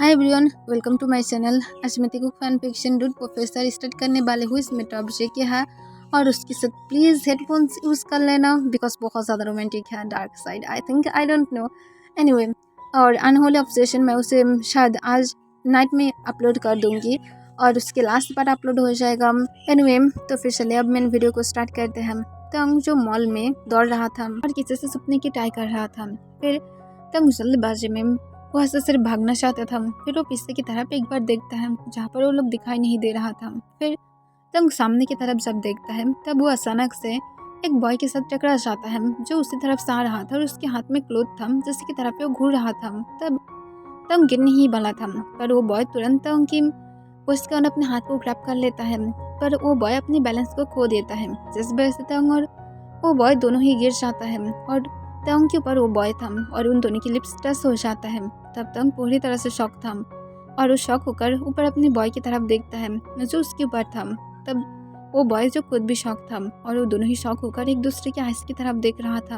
Hi everyone, welcome to my channel. आज मैं तेको fan fiction dude professor start करने वाले हूँ। इसमें टॉपिक क्या है और उसके साथ प्लीज़ हेडफोन्स यूज़ कर लेना बिकॉज बहुत ज़्यादा रोमांटिक है। Dark side I think, I don't know, anyway. और अनहोली ऑब्सेशन मैं उसे शायद आज नाइट में अपलोड कर दूँगी और उसके लास्ट पार्ट अपलोड हो जाएगा। एनीवे, तो फिर चलिए अब मेन वीडियो को स्टार्ट करते हैं। तंग जो मॉल में दौड़ रहा था और किसी से सपने की ट्राई कर रहा था। फिर तंग जल्दबाजी में वह से सिर्फ भागना चाहता था। फिर वो पीछे की तरफ एक बार देखता है जहाँ पर वो लोग दिखाई नहीं दे रहा था। फिर तंग सामने की तरफ जब देखता है तब वो अचानक से एक बॉय के साथ टकरा जाता है जो उसी तरफ से आ रहा था और उसके हाथ में क्लोथ था जिसकी तरफ वो घूर रहा था। तब तंग गिरने ही वाला था पर वो बॉय तुरंत तंग की कोशिश कर अपने हाथ को ग्रैब कर लेता है, पर वो बॉय अपनी बैलेंस को खो देता है जिस वजह से तंग और वो बॉय दोनों ही गिर जाता है और तंग के ऊपर वो बॉय था और उन दोनों की लिप्स टच हो जाता है। तब तंग पूरी तरह से शॉक था और वो शॉक होकर ऊपर अपने बॉय की तरफ देखता है जो उसके ऊपर था। तब वो बॉय जो खुद भी शॉक था और वो दोनों ही शॉक होकर एक दूसरे के आइस की तरफ देख रहा था।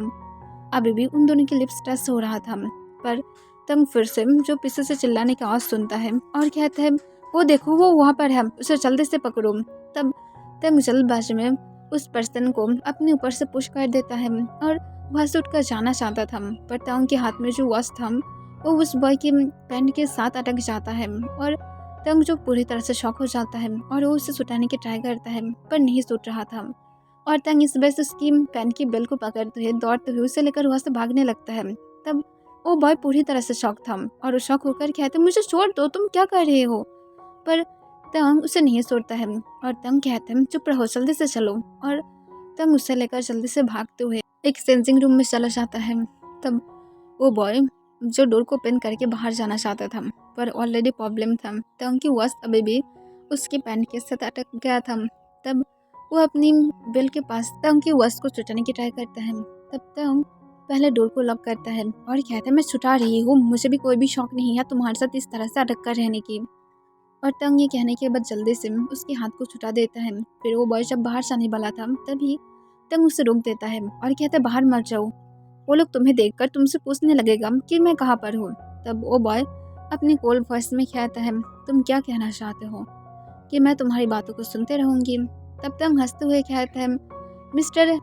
अभी भी उन दोनों की लिप्स टच हो रहा था, पर तंग फिर से जो पीछे से चिल्लाने की आवाज़ सुनता है और कहता है वो देखो वो वहाँ पर है, उसे जल्दी से पकड़ो। तब तंग जल्दबाजी में उस पर्सन को अपने ऊपर से पुश कर देता है और वहाँ से उठकर जाना चाहता था, पर तंग के हाथ में जो वॉच था वो उस बॉय के पैंट के साथ अटक जाता है और तंग जो पूरी तरह से शॉक हो जाता है और वो उसे सुटाने की ट्राई करता है पर नहीं सुट रहा था। और तंग इस वजह से उसकी पैंट की बेल्ट को पकड़ते हुए दौड़ते हुए उसे लेकर वहाँ से भागने लगता है। तब वो बॉय पूरी तरह से शॉक था और वो शॉक होकर कहते मुझे छोड़ दो, तुम क्या कर रहे हो। पर तंग उसे नहीं छोड़ता है और तंग कहते हैं चुप रहो, जल्दी से चलो। और तंग उसे लेकर जल्दी से भागते हुए एक सेंसिंग रूम में चला जाता है। तब वो बॉय जो डोर को ओपन करके बाहर जाना चाहता था पर ऑलरेडी प्रॉब्लम था, तंग की वॉच अभी भी उसके पैंट के साथ अटक गया था। तब वो अपनी बेल के पास तंग की वॉच को छुटाने की ट्राई करता है। तब तंग पहले डोर को लॉक करता है और कहता है मैं छुटा रही हूँ, मुझे भी कोई भी शौक नहीं है तुम्हारे साथ इस तरह से अटक कर रहने की। और तंग ये कहने के बाद जल्दी से उसके हाथ को छुटा देता है। फिर वो बॉय जब बाहर जाने वाला था तभी तंग उसे रोक देता है और कहता है बाहर मत जाओ, वो लोग तुम्हें देखकर तुमसे पूछने लगेगा कि मैं कहाँ पर हूँ। तब वो बॉय अपनी कोल्ड वॉइस में कहता है तुम क्या कहना चाहते हो कि मैं तुम्हारी बातों को सुनते रहूंगी। तब तंग हंसते हुए कहता है मिस्टर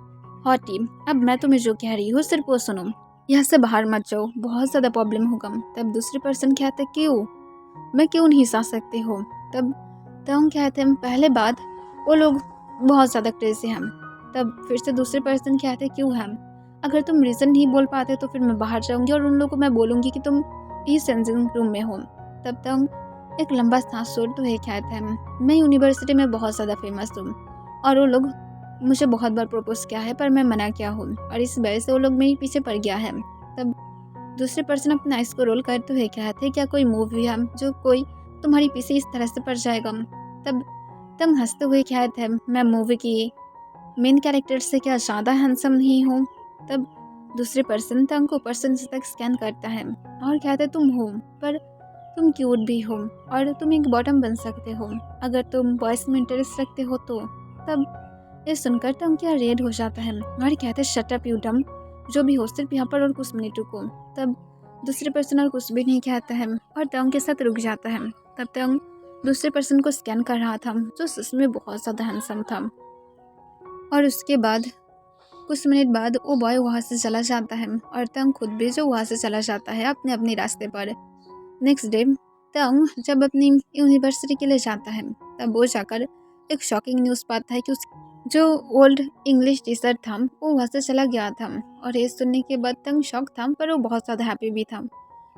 हॉटी, अब मैं तुम्हें जो कह रही हूँ सिर्फ वो सुनो, यहाँ से बाहर मत जाओ, बहुत ज़्यादा प्रॉब्लम होगा। तब दूसरी पर्सन कहते क्यों, मैं क्यों नहीं जा सकती हूँ। तब तंग कहते हैं पहले बात वो लोग बहुत ज़्यादा क्रेजी हैं। तब फिर से दूसरे पर्सन कहते क्यों हैं, अगर तुम रीज़न नहीं बोल पाते तो फिर मैं बाहर जाऊंगी और उन लोगों को मैं बोलूँगी कि तुम इस सेंसिंग रूम में हो। तब तंग एक लंबा सांस छोड़ते हुए कहते हैं मैं यूनिवर्सिटी में बहुत ज़्यादा फेमस हूँ और वो लोग मुझे बहुत बार प्रपोज किया है पर मैं मना किया हूँ और इस वजह से वो लोग मेरे पीछे पड़ गया है। तब दूसरे पर्सन अपने आइस को रोल करते हुए कहते क्या कोई मूवी है जो कोई तुम्हारी पीछे इस तरह से पड़ जाएगा। तब तंग हंसते हुए कहते हैं मैं मूवी की मेन कैरेक्टर से क्या ज़्यादा हैंडसम नहीं हूँ। तब दूसरे पर्सन तंग को पर्सन तक स्कैन करता है और कहते तुम हो, पर तुम क्यूट भी हो और तुम एक बॉटम बन सकते हो अगर तुम बॉयज में इंटरेस्ट रखते हो तो। तब ये सुनकर तंग क्या रेड हो जाता है और कहते शट अप यू डम, जो भी हो सिर्फ यहाँ पर और कुछ मिनट रुको। तब दूसरे पर्सन और कुछ भी नहीं कहता है और तंग के साथ रुक जाता है। तब तंग दूसरे पर्सन को स्कैन कर रहा था जो सच में बहुत ज़्यादा हैंडसम था और उसके बाद कुछ मिनट बाद वो बॉय वहाँ से चला जाता है और तंग खुद भी जो वहाँ से चला जाता है अपने अपने रास्ते पर। नेक्स्ट डे तंग जब अपनी यूनिवर्सिटी के लिए जाता है तब वो जाकर एक शॉकिंग न्यूज़ पाता है कि उस जो ओल्ड इंग्लिश टीचर था वो वहाँ से चला गया था। और ये सुनने के बाद तंग शॉक था पर वो बहुत ज़्यादा हैप्पी भी था।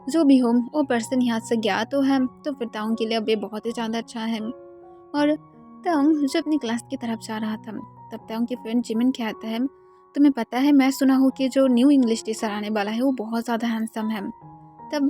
जो भी हो वो पर्सन यहाँ से गया तो है तो फिर तंग के लिए अब ये बहुत ही ज़्यादा अच्छा है। और तंग जो अपनी क्लास की तरफ जा रहा था तब तंग के फ्रेंड जिमिन कहता है तुम्हें पता है मैं सुना हूँ कि जो न्यू इंग्लिश टीचर आने वाला है वो बहुत ज़्यादा हैंडसम है। तब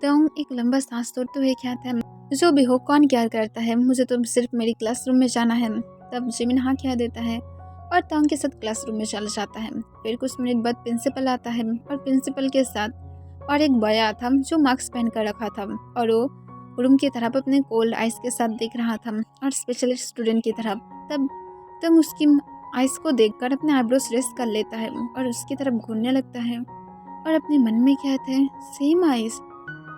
तंग एक लंबा सांस तोड़ते हुए कहता है जो भी हो कौन केयर करता है, मुझे तो सिर्फ मेरी क्लासरूम में जाना है। तब जिमिन हाँ कह देता है और तंग के साथ क्लासरूम में चला जाता है। फिर कुछ मिनट बाद प्रिंसिपल आता है और प्रिंसिपल के साथ और एक बॉय आता जो मास्क पहन कर रखा था और वो रूम की तरफ अपने कोल्ड आइस के साथ देख रहा था और स्पेशलिस्ट स्टूडेंट की तरफ। तब तंग उसकी आइस को देखकर अपने आईब्रोज रेस कर लेता है और उसकी तरफ घूरने लगता है और अपने मन में कहते हैं सेम आइस,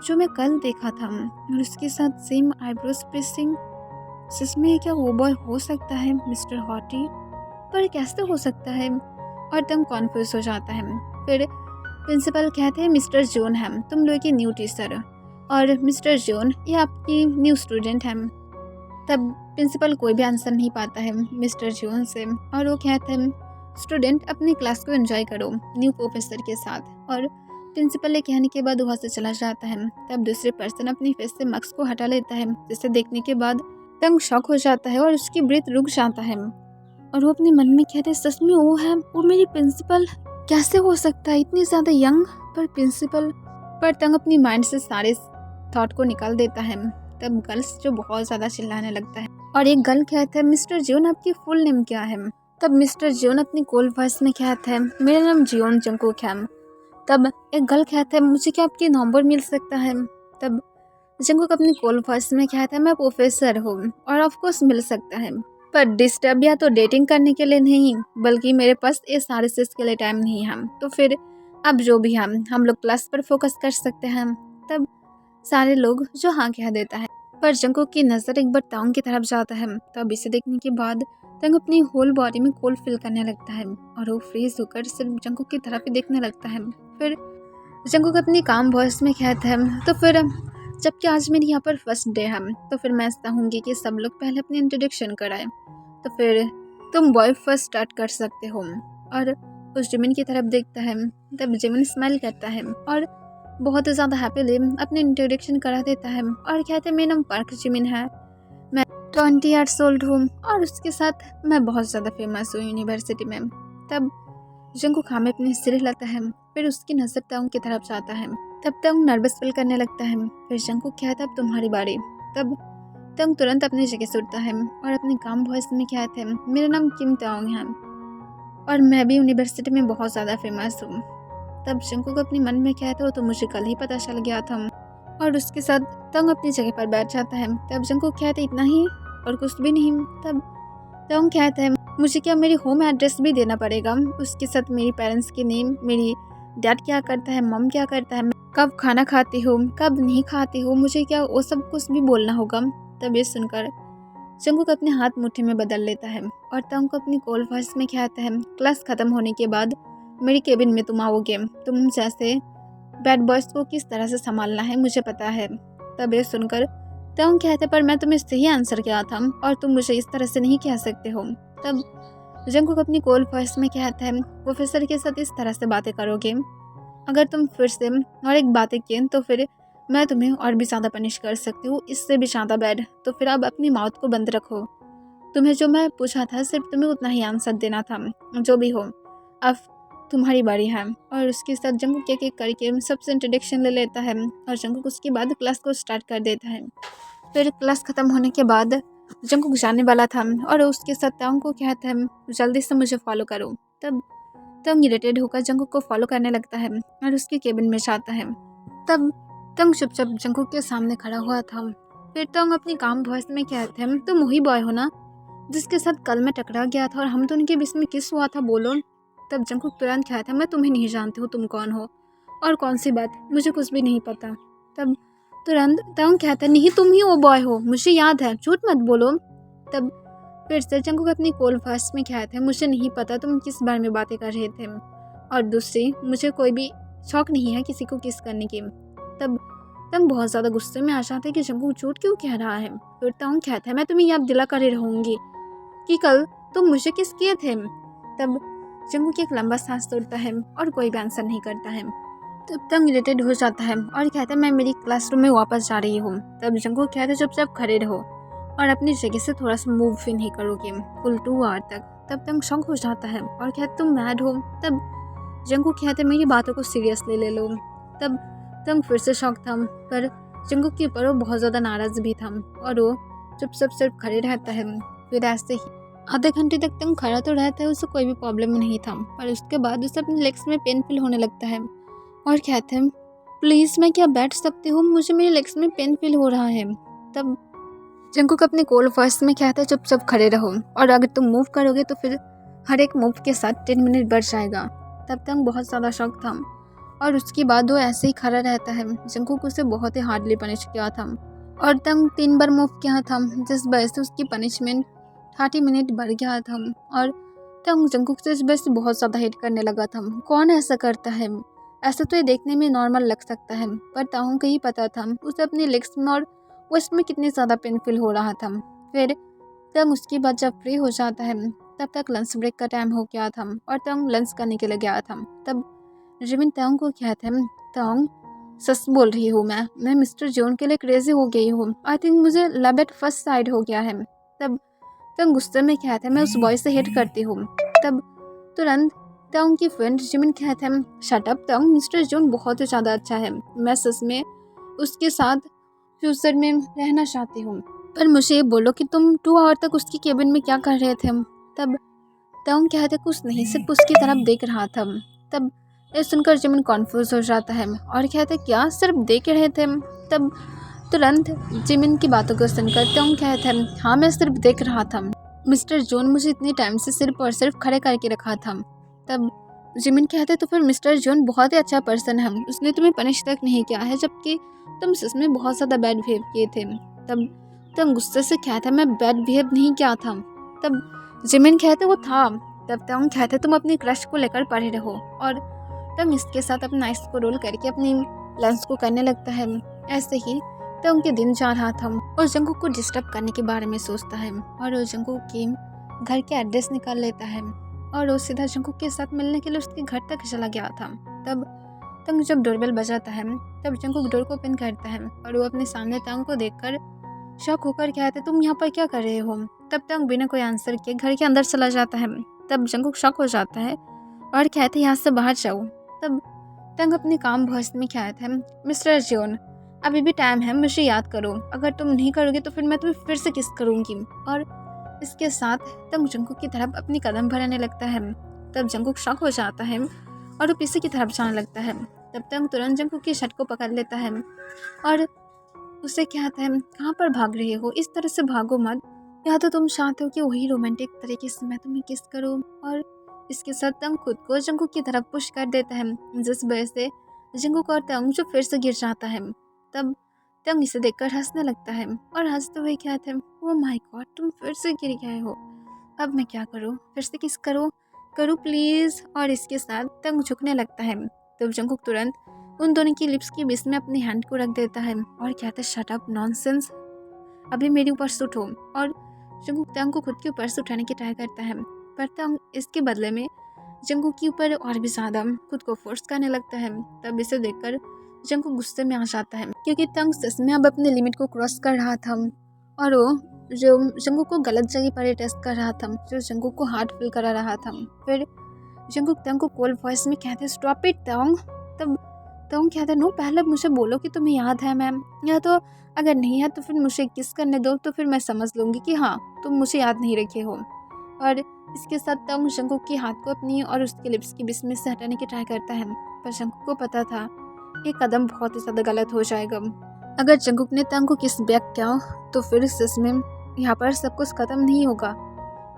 जो मैं कल देखा था और उसके साथ सेम आईब्रोज प्रेसिंग, सच में क्या वो बॉय हो सकता है मिस्टर हॉटी? पर कैसे हो सकता है? और तंग कॉन्फ्यूज हो जाता है। फिर प्रिंसिपल कहते हैं मिस्टर जॉन है तुम लोग की न्यू टीचर, और मिस्टर जॉन ये आपकी न्यू स्टूडेंट है। तब प्रिंसिपल कोई भी आंसर नहीं पाता है मिस्टर जॉन से, और वो कहते हैं स्टूडेंट अपनी क्लास को एंजॉय करो न्यू प्रोफेसर के साथ। और प्रिंसिपल के कहने के बाद वहाँ से चला जाता है। तब दूसरे पर्सन अपनी फेस से मास्क को हटा लेता है, जिसे देखने के बाद तंग शॉक हो जाता है और उसकी ब्रीथ रुक जाता है। और वो अपने मन में कहते हैं सच में वो है, वो मेरी प्रिंसिपल कैसे हो सकता है, इतनी ज़्यादा यंग पर प्रिंसिपल। पर तंग अपनी माइंड से सारे थॉट को निकाल देता है। तब गर्ल्स जो बहुत ज़्यादा चिल्लाने लगता है, और एक गर्ल कहता है मिस्टर जियोन आपकी फुल नेम क्या है? तब मिस्टर जियोन अपनी कोल्ड वॉइस में कहता है मेरा नाम जियोन जंगकुक है। तब एक गर्ल कहता है मुझे क्या आपकी नंबर मिल सकता है? तब जंगकुक अपनी कोल्ड वॉइस में कहता है मैं प्रोफेसर हूँ और ऑफ कोर्स मिल सकता है, पर डिस्टर्ब या तो डेटिंग करने के लिए नहीं, बल्कि मेरे पास ये सारे चीज़ के लिए टाइम नहीं है। तो फिर अब जो भी हम लोग क्लास पर फोकस कर सकते हैं। तब सारे लोग जो हाँ कह देता है, पर जंगकुक की नज़र एक बार तांग की तरफ जाता है। तब इसे देखने के बाद तंग अपनी होल बॉडी में कोल्ड फील करने लगता है और वो फ्रीज होकर सिर्फ जंगकुक की तरफ ही देखने लगता है। फिर जंगकुक अपनी काम वॉइस में कहता है तो फिर जबकि आज मेरी यहाँ पर फर्स्ट डे है, तो फिर मैं चाहूँगी कि सब लोग पहले अपनी इंट्रोडक्शन कराएं। तो फिर तुम बॉय फर्स्ट स्टार्ट कर सकते हो। और उस जिमिन की तरफ देखता है। तब जिमिन स्माइल करता है और बहुत ज़्यादा हैप्पीली अपने इंट्रोडक्शन करा देता है और कहते हैं मेरा नाम पार्क जिमिन है, मैं 20 ईयर्स ओल्ड हूँ और उसके साथ मैं बहुत ज़्यादा फेमस हूँ यूनिवर्सिटी में। तब जंगकुक में अपने सिर हिलाता है, फिर उसकी नज़र तांग की तरफ जाता है। तब तांग नर्वस फील करने लगता है। फिर जंगकुक कहता है अब तुम्हारी बारी। तब तांग तुरंत अपनी जगह से उठता है और अपने काम वॉइस में कहते हैं मेरा नाम किम तांग है और मैं भी यूनिवर्सिटी में बहुत ज़्यादा फेमस हूँ। तब जंगकुक अपने मन में कहता है तो मुझे कल ही पता चल गया था, और उसके साथ तांग अपनी जगह पर बैठ जाता है। तब जंगकुक कहते इतना ही और कुछ भी नहीं। तब तांग कहता है मुझे क्या मेरी होम एड्रेस भी देना पड़ेगा, उसके साथ मेरी पेरेंट्स की नेम, मेरी डैड क्या करता है, मम क्या करता है, कब खाना खाती हूँ कब नहीं खाती हूँ, मुझे क्या वो सब कुछ भी बोलना होगा। तब ये सुनकर जंगकुक अपने हाथ मुट्ठी में बदल लेता है और तांग को अपनी कोल्ड वॉइस में कहता है क्लास खत्म होने के बाद मेरी केबिन में तुम आओगे, तुम जैसे बैड बॉयज को किस तरह से संभालना है मुझे पता है। तब ये सुनकर तांग कहते पर मैं तुम्हें सही आंसर किया था और तुम मुझे इस तरह से नहीं कह सकते हो। तब जंगकुक अपनी कोल्ड वॉइस में कहता है प्रोफेसर के साथ इस तरह से बातें करोगे, अगर तुम फिर से और एक बातें किए तो फिर मैं तुम्हें और भी ज़्यादा पनिश कर सकती हूँ, इससे भी ज़्यादा बैड। तो फिर अब अपनी माउथ को बंद रखो, तुम्हें जो मैं पूछा था सिर्फ तुम्हें उतना ही आंसर देना था, जो भी हो अब तुम्हारी बारी है। और उसके साथ जंगकुक एक एक करके सबसे इंट्रोडक्शन ले लेता है और जंगकुक उसके बाद क्लास को स्टार्ट कर देता है। फिर क्लास ख़त्म होने के बाद जंगकुक जाने वाला था और उसके साथ तांग को कहता है जल्दी से मुझे फॉलो करो। तब तांग इरिटेट होकर जंगकुक को फॉलो करने लगता है और उसके केबिन में जाता है। तब तांग चुपचाप जंगकुक के सामने खड़ा हुआ था। फिर तांग अपनी काम वॉइस में कहते हैं तुम वही बॉय हो ना जिसके साथ कल मैं टकरा गया था और हम तो उनके बीच में किस हुआ था, बोलो। तब जंगकुक तुरंत कहता है मैं तुम्हें नहीं जानती हूँ, तुम कौन हो और कौन सी बात, मुझे कुछ भी नहीं पता। तब तुरंत तांग कहता है नहीं तुम ही वो बॉय हो, मुझे याद है, झूठ मत बोलो। तब फिर से जंगकुक अपनी कोल्ड वॉइस में कहते हैं मुझे नहीं पता तुम किस बारे में बातें कर रहे थे, और दूसरी मुझे कोई भी शौक नहीं है किसी को किस करने की। तब तांग बहुत ज़्यादा गुस्से में आ जाता है कि जंगकुक झूठ क्यों कह रहा है। फिर तांग कहता है मैं तुम्हें याद दिला कर रहूँगी कि कल तुम मुझे किस किए थे। तब जंगकुक एक लंबा सांस तोड़ता है और कोई भी आंसर नहीं करता है। तब तांग इरिटेट हो जाता है और कहता है मैं मेरी क्लासरूम में वापस जा रही हूँ। तब जंगकुक कहता है चुपचाप खड़े रहो और अपनी जगह से थोड़ा सा मूव भी नहीं करोगे फुल 2 आवर तक। तब तांग शॉक हो जाता है और कहता तुम मैड हो। तब जंगकुक कहते हैं मेरी बातों को सीरियसली ले लो। तब तांग फिर से शॉक था, पर जंगकुक के ऊपर वो बहुत ज़्यादा नाराज़ भी था और वो चुपचाप सिर्फ खड़े रहता है। फिर ऐसे ही आधे घंटे तक तांग खड़ा तो रहता है, उसे कोई भी प्रॉब्लम नहीं था, पर उसके बाद उसे अपने लेग्स में पेन फील होने लगता है और कहते हैं प्लीज़ मैं क्या बैठ सकती हूँ, मुझे मेरे लेग्स में पेन फील हो रहा है। तब जंगकुक अपने कोल्ड वॉइस में कहता है चुपचाप खड़े रहो और अगर तुम मूव करोगे तो फिर हर एक मूव के साथ 10 मिनट बढ़ जाएगा। तब तांग बहुत ज़्यादा शॉक था और उसके बाद वो ऐसे ही खड़ा रहता है। जंगकुक उसे बहुत ही हार्डली पनिश किया था और तंग 3 बार मूव किया था, जिस वजह से उसकी पनिशमेंट 30 मिनट बढ़ गया था और तंग जंगकुक से इस वजह से बहुत ज़्यादा हेट करने लगा था। कौन ऐसा करता है? ऐसा तो ये देखने में नॉर्मल लग सकता है, पर ताहू को ही पता था उसे अपने लेग्स में और वेस्ट में कितनी ज़्यादा पेनफुल हो रहा था। फिर तंग उसके बाद जब फ्री हो जाता है तब तक लंच ब्रेक का टाइम हो गया था और तंग लंच करने के लिए गया था। तब जिमिन तंग को कहते हैं, तंग सच बोल रही हूँ, मैं मिस्टर जॉन के लिए क्रेजी हो गई हूँ। आई थिंक मुझे लव एट फर्स्ट साइड हो गया है। तब तंग गुस्से में कहते हैं, मैं उस बॉय से हेट करती हूँ। तब तुरंत तंग की फ्रेंड जिमिन कहते हैं, शट अप तंग, मिस्टर जॉन बहुत ही ज़्यादा अच्छा है, मैं सच में उसके साथ फ्यूचर में रहना चाहती हूँ। पर मुझे ये बोलो कि तुम 2 आवर तक उसकी केबिन में क्या कर रहे थे? तब तंग कहते कुछ नहीं, सिर्फ उसकी तरफ देख रहा था। तब ये सुनकर जिमिन कॉन्फ्यूज हो जाता है और कहते क्या सिर्फ देख रहे थे? तब तुरंत जिमिन की बातों को सुनकर तंग कहते हैं, हाँ मैं सिर्फ देख रहा था, मिस्टर जॉन मुझे इतनी टाइम से सिर्फ और सिर्फ खड़े करके रखा था। तब जिमिन कहते तो फिर मिस्टर जॉन बहुत ही अच्छा पर्सन है, उसने तुम्हें पनिश तक नहीं किया है, जबकि तुम सच में बहुत ज़्यादा बैड बिहेव किए थे। तब तंग गुस्से से कहता मैं बैड बिहेव नहीं किया था। तब जिमिन कहते वो था। तब तंग कहते तुम अपनी क्रश को लेकर पढ़े रहो और तंग इसके साथ अपना आइस को रोल करके अपनी लंच को करने लगता है। ऐसे ही तंग के दिन जा रहा था और जंगकुक को डिस्टर्ब करने के बारे में सोचता है और वो जंगकुक के घर के एड्रेस निकाल लेता है और वो सीधा जंगकुक के साथ मिलने के लिए उसके घर तक चला गया था। तब तंग जब डोरबेल बजाता है तब जंगकुक डोर को ओपन करता है और वो अपने सामने तंग को देखकर शॉक होकर कहते तुम यहाँ पर क्या कर रहे हो? तब तंग बिना कोई आंसर किए घर के अंदर चला जाता है। तब जंगकुक शॉक हो जाता है और कहते यहाँ से बाहर जाओ। तब तंग अपने काम भौस में कहता है, मिस्टर जॉन अभी भी टाइम है, मुझे याद करो, अगर तुम नहीं करोगे तो फिर मैं तुम्हें फिर से किस करूँगी। और इसके साथ तंग जंगकुक की तरफ अपनी कदम बढ़ाने लगता है। तब जंगकुक शॉक हो जाता है और वो पीछे की तरफ जाने लगता है। तब तंग तुरंत जंगकुक की शर्ट को पकड़ लेता है और उसे कहता है कहाँ पर भाग रहे हो, इस तरह से भागो मत, या तो तुम चाहते हो कि वही रोमांटिक तरीके से मैं तुम्हें किस करूँ। और इसके साथ तंग खुद को जंगकुक की तरफ पुश कर देता है, जिस वजह से जंगकुक और तंग जो फिर से गिर जाता है। तब तंग इसे देखकर हंसने लगता है और हंसते हुए कहते हैं, ओह माय गॉड तुम फिर से गिर गए हो, अब मैं क्या करूँ, फिर से किस करूँ प्लीज़। और इसके साथ तंग झुकने लगता है। तब जंगकुक तुरंत उन दोनों की लिप्स के बीच में अपनी हैंड को रख देता है और कहता है शट अप नॉनसेंस, अभी मेरे ऊपर सुट हो। और जंगकुक तंग को खुद के ऊपर से उठाने की ट्राई करता है, पर तंग इसके बदले में जंगकुक के ऊपर और भी ज़्यादा खुद को फोर्स करने लगता है। तब इसे देखकर जंगकुक गुस्से में आ जाता है, क्योंकि तंग सच में अब अपने लिमिट को क्रॉस कर रहा था और वो जो जंगकुक को गलत जगह पर टेस्ट कर रहा था, जो जंगकुक को हार्ट फील करा रहा था। फिर जंगकुक तंग को कोल्ड वॉइस में कहते स्टॉप इट तंग। तब तंग कहता नो पहले मुझे बोलो कि तुम्हें याद है मैम, या तो अगर नहीं है तो फिर मुझे किस करने दो, तो फिर मैं समझ लूँगी कि हाँ तुम मुझे याद नहीं रखे हो। और इसके साथ तंग जंगकुक के हाथ को अपनी और उसके लिप्स के बीच में से हटाने की ट्राई करता है, पर जंगकुक को पता था ये कदम बहुत ही ज़्यादा गलत हो जाएगा। अगर जंगकुक ने तंग को किस बैक किया तो फिर सच में यहाँ पर सब कुछ ख़त्म नहीं होगा,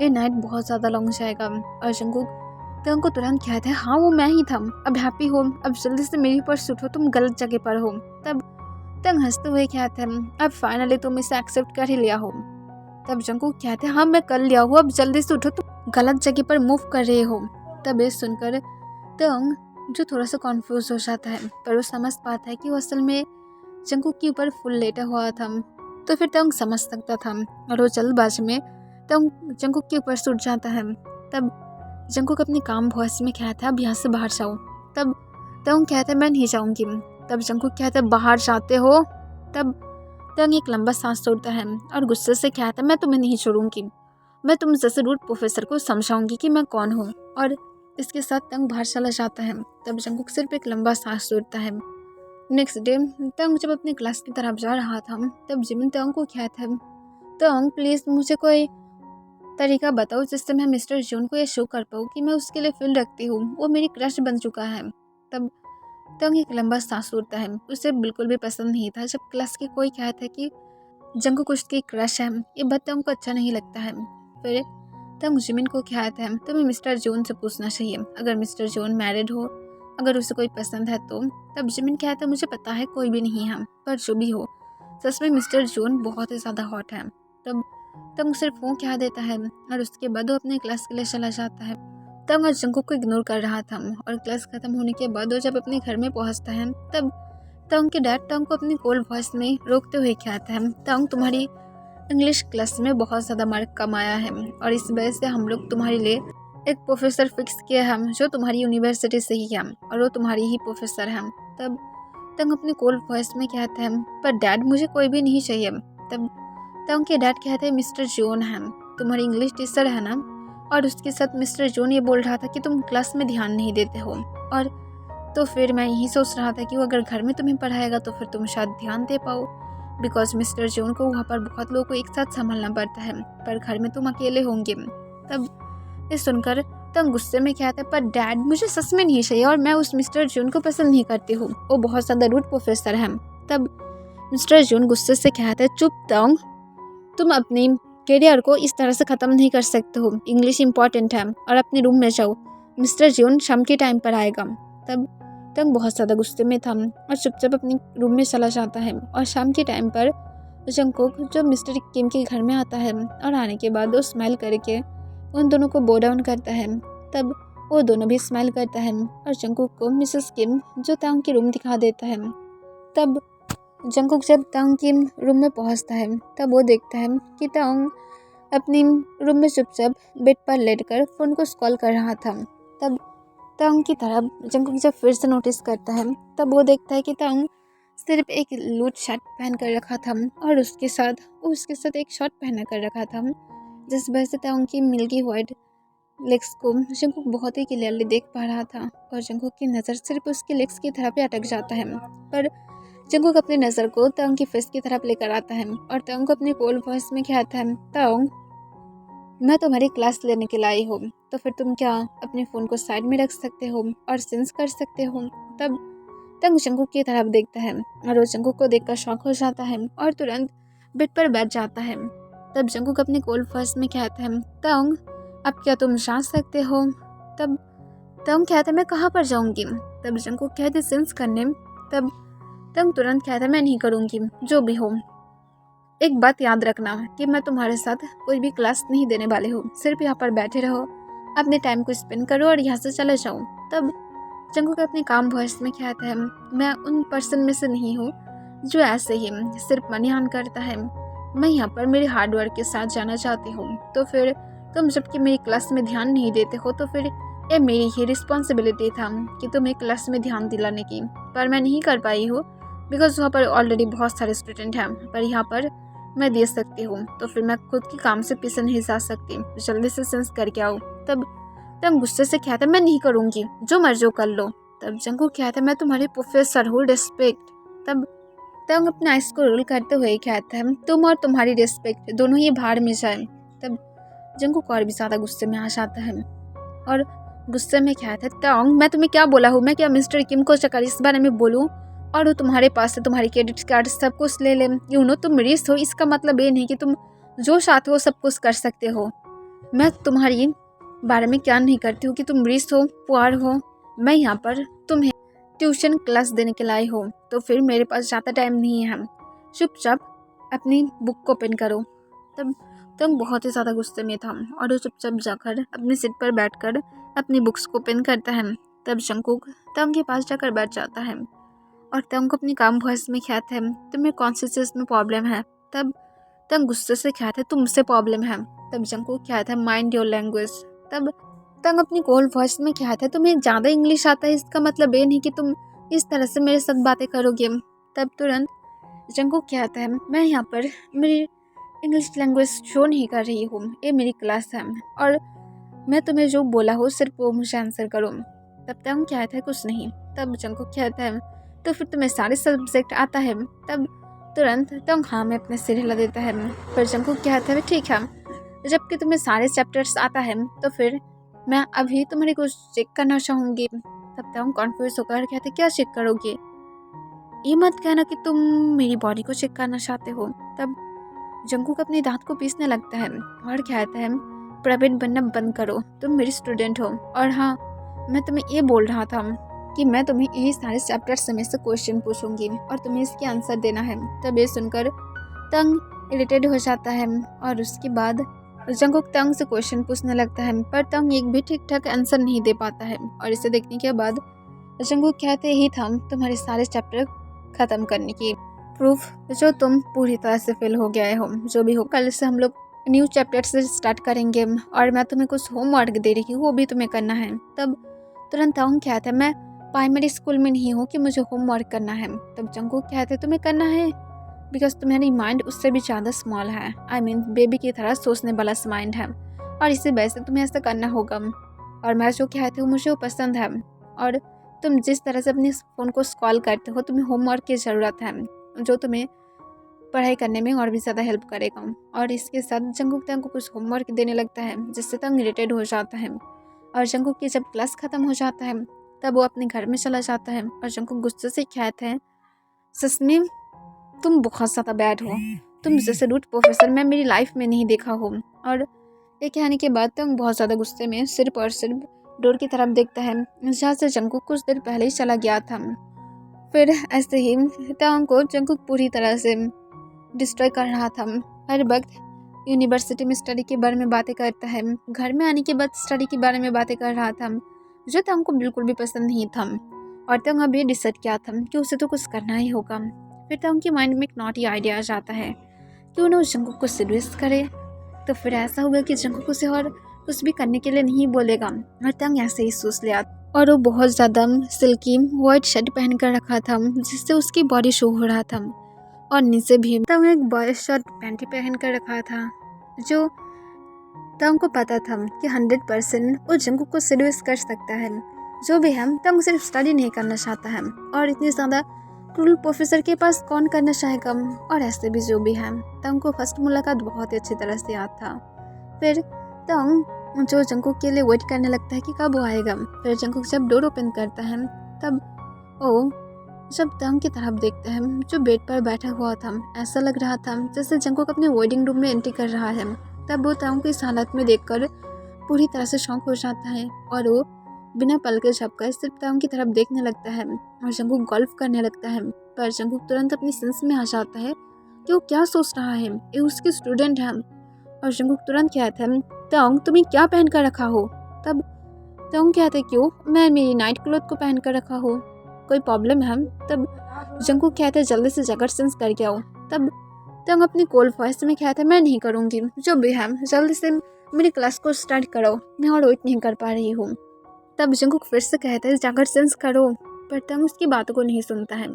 ये नाइट बहुत ज़्यादा लॉन्ग जाएगा। और जंगकुक तंग को तुरंत कहते हैं हाँ वो मैं ही था, अब हैप्पी हो, अब जल्दी से मेरे ऊपर सूट हो, तुम गलत जगह पर हो। तब तंग हंसते हुए कहते हैं अब फाइनली तुम इसे एक्सेप्ट कर ही लिया हो। तब जंगकुक कहते हैं हाँ मैं कर लिया हूँ, अब जल्दी से उठो, तुम गलत जगह पर मूव कर रहे हो। तब ये सुनकर तंग जो थोड़ा सा कॉन्फ्यूज हो जाता है, पर वो समझ पाता है कि वो असल में जंगकुक के ऊपर फुल लेटा हुआ था, तो फिर तंग समझ सकता था और वो जल्दबाजी में तंग जंगकुक के ऊपर सूट जाता है। तब जंगकुक अपनी काम वॉइस में कहता है अब यहाँ से बाहर जाओ। तब तंग कहता है मैं नहीं जाऊँगी। तब जंगकुक कहता है बाहर जाते हो। तब तंग एक लंबा सांस छोड़ता है और गुस्से से कहता है मैं तुम्हें नहीं छोड़ूंगी, मैं तुम जैसे रूट प्रोफेसर को समझाऊंगी कि मैं कौन हूँ। और इसके साथ तंग बाहर चला जाता है। तब जंगकुक सिर्फ एक लंबा सांस छोड़ता है। नेक्स्ट डे तंग जब अपनी क्लास की तरफ जा रहा था तब जिमिन तंग को कहता है तंग प्लीज़ मुझे कोई तरीका बताओ जिससे मैं मिस्टर जॉन को ये शो कर पाऊँ कि मैं उसके लिए फील रखती हूँ, वो मेरी क्रश बन चुका है। तब तंग एक लंबा सांस छोड़ता है। उसे बिल्कुल भी पसंद नहीं था जब क्लास के कोई कहता है कि जंगकुक उसकी क्रश है, ये बात तंग को अच्छा नहीं लगता है। फिर तंग जिमिन को कहता है तुम्हें मिस्टर जॉन से पूछना चाहिए, अगर मिस्टर जॉन मैरिड हो अगर उसे कोई पसंद है तो। तब जिमिन कहता है मुझे पता है कोई भी नहीं है, पर जो भी हो सच में मिस्टर जून बहुत ही ज़्यादा हॉट है। तब तंग सिर्फ वो कह देता है और उसके बाद वो अपने क्लास के लिए चला जाता है। तंग और जंगकुक को इग्नोर कर रहा था और क्लास खत्म होने के बाद वो जब अपने घर में पहुंचता है तब तंग के डैड तंग को अपनी कोल्ड वॉइस में रोकते हुए कहता है, तंग तुम्हारी इंग्लिश क्लास में बहुत ज़्यादा मार्क कम आया है और इस वजह से हम लोग तुम्हारे लिए एक प्रोफेसर फिक्स किया है जो तुम्हारी यूनिवर्सिटी से ही है और वो तुम्हारी ही प्रोफेसर है। तब तंग अपने कोल्ड वॉइस में कहता है, पर डैड मुझे कोई भी नहीं चाहिए। तब तंग के डैड कहते हैं मिस्टर जॉन है, तुम्हारी इंग्लिश टीचर है ना। और उसके साथ मिस्टर जॉन ये बोल रहा था कि तुम क्लास में ध्यान नहीं देते हो, और तो फिर मैं यही सोच रहा था कि वो अगर घर में तुम्हें पढ़ाएगा तो फिर तुम शायद ध्यान दे पाओ, बिकॉज मिस्टर जॉन को वहाँ पर बहुत लोगों को एक साथ संभालना पड़ता है, पर घर में तुम अकेले होंगे। तब ये सुनकर तंग गुस्से में कहता है, पर डैड मुझे सच में नहीं चाहिए और मैं उस मिस्टर जॉन को पसंद नहीं करती हूँ, वो बहुत ज़्यादा रूड प्रोफेसर है। तब मिस्टर जॉन गुस्से से कहता है, चुप तंग, तुम अपनी करियर को इस तरह से ख़त्म नहीं कर सकते हो, इंग्लिश इंपॉर्टेंट है और अपने रूम में जाओ, मिस्टर जॉन शाम के टाइम पर आएगा। तब तंग बहुत ज़्यादा गुस्से में था और चुपचाप अपने रूम में चला जाता है और शाम के टाइम पर जंगकुक जो मिस्टर किम के घर में आता है और आने के बाद वो स्माइल करके उन दोनों को बो डाउन करता है। तब वो दोनों भी स्माइल करता है और जंगकुक को मिसेस किम जो तंग की रूम दिखा देता है। तब जंगकुक जब तंग की रूम में पहुंचता है तब वो देखता है कि तंग अपनी रूम में चुपचाप बेड पर लेटकर फ़ोन को स्क्रॉल कर रहा था। तब तंग की तरफ जंगकुक जब फिर से नोटिस करता है तब वो देखता है कि तंग सिर्फ एक लूट शर्ट पहन कर रखा था और उसके साथ एक शर्ट पहना कर रखा था, जिस वजह से तंग की मिल्की वाइट लेग्स को जंगकुक बहुत ही क्लियरली देख पा रहा था और जंगकुक की नज़र सिर्फ उसके लेग्स की तरफ ही अटक जाता है। पर जंगकुक अपनी नज़र को तंग की फेस की तरफ लेकर आता है और तंग को अपनी कोल्ड वॉइस में कहता है, तंग मैं तुम्हारी क्लास लेने के लिए आई हूँ, तो फिर तुम क्या अपने फ़ोन को साइड में रख सकते हो और सेंस कर सकते हो। तब तंग जंगकुक की तरफ देखता है और वो जंगकुक को देखकर शॉक हो जाता है और तुरंत बेड पर बैठ जाता है। तब जंगकुक अपनी कोल्ड वॉइस में कहता है, तंग अब क्या तुम जा सकते हो। तब तंग कहता है, मैं कहाँ पर जाऊँगी। तब जंगकुक कहते सेंस करने। तब तंग तुरंत कहता है, मैं नहीं करूँगी, जो भी हो एक बात याद रखना कि मैं तुम्हारे साथ कोई भी क्लास नहीं देने वाली हूँ, सिर्फ यहाँ पर बैठे रहो, अपने टाइम को स्पेंड करो और यहाँ से चले जाओ। तब जंगकुक अपने काम वॉइस में कहता है, मैं उन पर्सन में से नहीं हूँ जो ऐसे ही सिर्फ मनी अर्न करता है, मैं यहाँ पर मेरे हार्डवर्क के साथ जाना चाहती हूँ। तो फिर तुम जबकि मेरी क्लास में ध्यान नहीं देते हो तो फिर ये मेरी ही रिस्पॉन्सिबिलिटी था कि तुम्हें क्लास में ध्यान दिलाने की, पर मैं नहीं कर पाई हूँ बिकॉज वहाँ पर ऑलरेडी बहुत सारे स्टूडेंट हैं, पर यहाँ पर मैं दे सकती हूँ, तो फिर मैं खुद के काम से पीछे नहीं जा सकती, जल्दी से सेंस करके आओ। तब तंग गुस्से से कहता है, मैं नहीं करूँगी, जो मर्जी कर लो। तब जंगकुक कहता है, मैं तुम्हारी प्रोफेसर हूँ, रिस्पेक्ट। तब तंग अपने आइस को रोल करते हुए कहता है, तुम और तुम्हारी रिस्पेक्ट दोनों ही भाड़ में जाए। तब जंगकुक और भी ज़्यादा गुस्से में आ जाता है और गुस्से में कहता है, तंग मैं तुम्हें क्या बोला हूँ, मैं क्या मिस्टर किम को चक्कर इस बारे में बोलूँ और वो तुम्हारे पास से तुम्हारी क्रेडिट कार्ड सब कुछ ले ले। यू नो तुम रिच हो, इसका मतलब ये नहीं कि तुम जो चाहते हो सब कुछ कर सकते हो। मैं तुम्हारी बारे में क्या नहीं करती हूँ कि तुम रिच हो पुअर हो, मैं यहाँ पर तुम्हें ट्यूशन क्लास देने के लिए हो, तो फिर मेरे पास ज़्यादा टाइम नहीं है, चुपचाप अपनी बुक को ओपन करो। तब तंग बहुत ही ज़्यादा गुस्से में था और वो चुपचाप जाकर अपनी सीट पर बैठकर अपनी बुक्स को ओपन करता है। तब जंगकुक तंग के पास जाकर बैठ जाता है और तंग को अपनी काम वॉइस में कहता है, तुम्हें कौन सी चीज़ में प्रॉब्लम है। तब तंग गुस्से से कहता है, तुमसे प्रॉब्लम है। तब जंगकुक कहता है, माइंड योर लैंग्वेज। तब तंग अपनी कोल्ड वॉइस में कहता है, तुम्हें ज़्यादा इंग्लिश आता है, इसका मतलब ये नहीं कि तुम इस तरह से मेरे साथ बातें करोगे। तब तुरंत जंगकुक कहता है, मैं यहाँ पर मेरी इंग्लिश लैंग्वेज शो नहीं कर रही हूँ, ये मेरी क्लास है और मैं तुम्हें जो बोला हो सिर्फ वो मुझे आंसर करो। तब तंग कहता है, कुछ नहीं। तब जंगकुक कहता है, तो फिर तुम्हें सारे सब्जेक्ट आता है। तब तुरंत तंग हाँ में अपने सिर हिला देता है। पर जंगकुक कहता है, ठीक है, जबकि तुम्हें सारे चैप्टर्स आता है तो फिर मैं अभी तुम्हारी कुछ चेक करना चाहूँगी। तब तंग कॉन्फ्यूज होकर कहते, क्या चेक करोगे, ये मत कहना कि तुम मेरी बॉडी को चेक करना चाहते हो। तब जंगकुक अपने दांत को पीसने लगता है और कहता है, प्राइवेट बनना बंद करो, तुम मेरी स्टूडेंट हो और हाँ मैं तुम्हें ये बोल रहा था कि मैं तुम्हें यही सारे चैप्टर्स में से क्वेश्चन पूछूंगी और तुम्हें इसके आंसर देना है। तब ये सुनकर तंग इरिटेट हो जाता है और उसके बाद जंगकुक तंग से क्वेश्चन पूछने लगता है, पर तंग एक भी ठीक ठाक आंसर नहीं दे पाता है। और इसे देखने के बाद जंगकुक कहते ही था तुम्हारे सारे चैप्टर खत्म करने की प्रूफ जो तुम पूरी तरह से फेल हो गए हो। जो भी हो, कल से हम लोग न्यू चैप्टर से स्टार्ट करेंगे और मैं तुम्हें कुछ होमवर्क दे रही हूँ, वो भी तुम्हें करना है। तब तुरंत तंग कहता है मैं प्राइमरी स्कूल में नहीं हूँ कि मुझे होमवर्क करना है। तब जंगकुक कहते हैं तुम्हें करना है बिकॉज तुम्हारी माइंड उससे भी ज़्यादा स्मॉल है, आई मीन बेबी की तरह सोचने वाला माइंड है, और इसी वजह से तुम्हें ऐसा करना होगा। और मैं जो कहती हूँ मुझे वो पसंद है, और तुम जिस तरह से अपने फ़ोन को स्क्रॉल करते हो तुम्हें होमवर्क की ज़रूरत है जो तुम्हें पढ़ाई करने में और भी ज़्यादा हेल्प करेगा। और इसके साथ जंगकुक तंग को कुछ होमवर्क देने लगता है जिससे तंग इरिटेट हो जाता है। और जंगकुक की जब क्लास ख़त्म हो जाता है तब वो अपने घर में चला जाता है और जंगकुक गुस्से से कहते हैं सस्मी तुम बहुत ज़्यादा बैड हो, तुम जैसे रूट प्रोफेसर मैं मेरी लाइफ में नहीं देखा हो। और ये कहने के बाद तंग बहुत ज़्यादा गुस्से में सिर्फ और सिर्फ डोर की तरफ देखता है जहाँ से जंगकुक कुछ देर पहले ही चला गया था। फिर ऐसे ही तंग को जंगकुक पूरी तरह से डिस्ट्रॉय कर रहा था। हर वक्त यूनिवर्सिटी में स्टडी के बारे में बातें करता है, घर में आने के बाद स्टडी के बारे में बातें कर रहा था जो तंग को बिल्कुल भी पसंद नहीं था। और तंग अब ये डिसाइड किया था कि उसे तो कुछ करना ही होगा। फिर तंग के माइंड में एक नॉटी आइडिया आ जाता है कि उन्हें उस जंगकुक को सीड्यूस करे। तो फिर ऐसा होगा कि जंगकुक उसे और कुछ भी करने के लिए नहीं बोलेगा। और तंग ऐसे ही सोच लिया और वो बहुत ज़्यादा सिल्की वाइट शर्ट पहन कर रखा था जिससे उसकी बॉडी शो हो रहा था, और नीचे भी तंग एक बॉय शर्ट पैंटी पहन कर रखा था जो तंग को पता था कि 100% वो जंगकुक को सीड्यूस कर सकता है। जो भी है तंग सिर्फ स्टडी नहीं करना चाहता है, और इतनी ज़्यादा क्रूल प्रोफेसर के पास कौन करना चाहेगा। और ऐसे भी जो भी है तंग को फर्स्ट मुलाकात बहुत ही अच्छी तरह से याद था। फिर तंग जो जंगकुक के लिए वेट करने लगता है कि कब वो आएगा। फिर जंगकुक जब डोर ओपन करता है तब वो जब तंग की तरफ देखता है जो बेड पर बैठा हुआ था, ऐसा लग रहा था जैसे जंगकुक अपने वेडिंग रूम में एंट्री कर रहा है। तब वो तंग को इस हालत में देखकर पूरी तरह से शॉक हो जाता है और वो बिना पल के झपकर सिर्फ तंग की तरफ देखने लगता है और जंगकुक गॉल्फ करने लगता है। पर जंगकुक तुरंत अपनी सेंस में आ जाता है कि वो क्या सोच रहा है, ये उसके स्टूडेंट है। और जंगकुक तुरंत कहता है तंग तुम्हें क्या पहन कर रखा हो। तब तंग कहते क्यों, मैं मेरी नाइट क्लॉथ को पहन कर रखा हो, कोई प्रॉब्लम है। तब जंगकुक कहते जल्दी से जगह चेंज करके आओ। तब तंग अपनी कोल्ड वॉइस में कहता है मैं नहीं करूँगी, जो भी है जल्दी से मेरी क्लास को स्टार्ट करो, मैं और वेट नहीं कर पा रही हूँ। तब जंगकुक फिर से कहता है जगह चेंज करो, पर तंग उसकी बातों को नहीं सुनता है।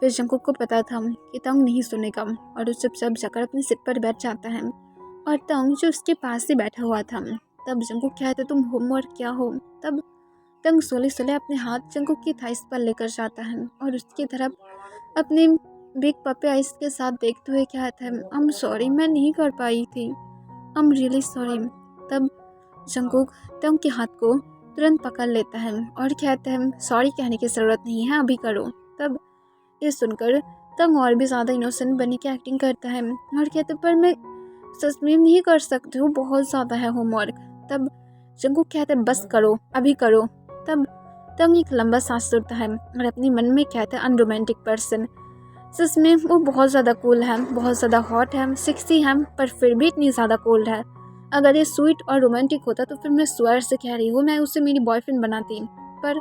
फिर जंगकुक को पता था कि तंग नहीं सुनेगा और वो चुपचाप जाकर अपनी सीट पर बैठ जाता है और तंग जो उसके पास ही बैठा हुआ था। तब जंगकुक कहता तुम होमवर्क क्या हो। तब तंग सोले सोले अपने हाथ जंगकुक की थाइस पर लेकर जाता है और उसकी तरफ अपने बिग पपी आइस के साथ देखते हुए कहता है आई एम सॉरी, मैं नहीं कर पाई थी, आई एम रियली सॉरी। तब जंगकुक तंग के हाथ को तुरंत पकड़ लेता है और कहता है सॉरी कहने की ज़रूरत नहीं है, अभी करो। तब ये सुनकर तंग और भी ज़्यादा इनोसेंट बनने की एक्टिंग करता है और कहते पर मैं सच में नहीं कर सकती हूँ, बहुत ज़्यादा है होमवर्क। तब जंगकुक कहता है बस करो, अभी करो। तब तंग एक लंबा सांस लेता है और अपने मन में कहता है अनरोमांटिक पर्सन, सच में वो बहुत ज़्यादा कूल है, बहुत ज़्यादा हॉट है, सेक्सी है, पर फिर भी इतनी ज़्यादा कोल्ड है। अगर ये स्वीट और रोमांटिक होता तो फिर मैं स्वेर से कह रही हूँ मैं उसे मेरी बॉयफ्रेंड बनाती। पर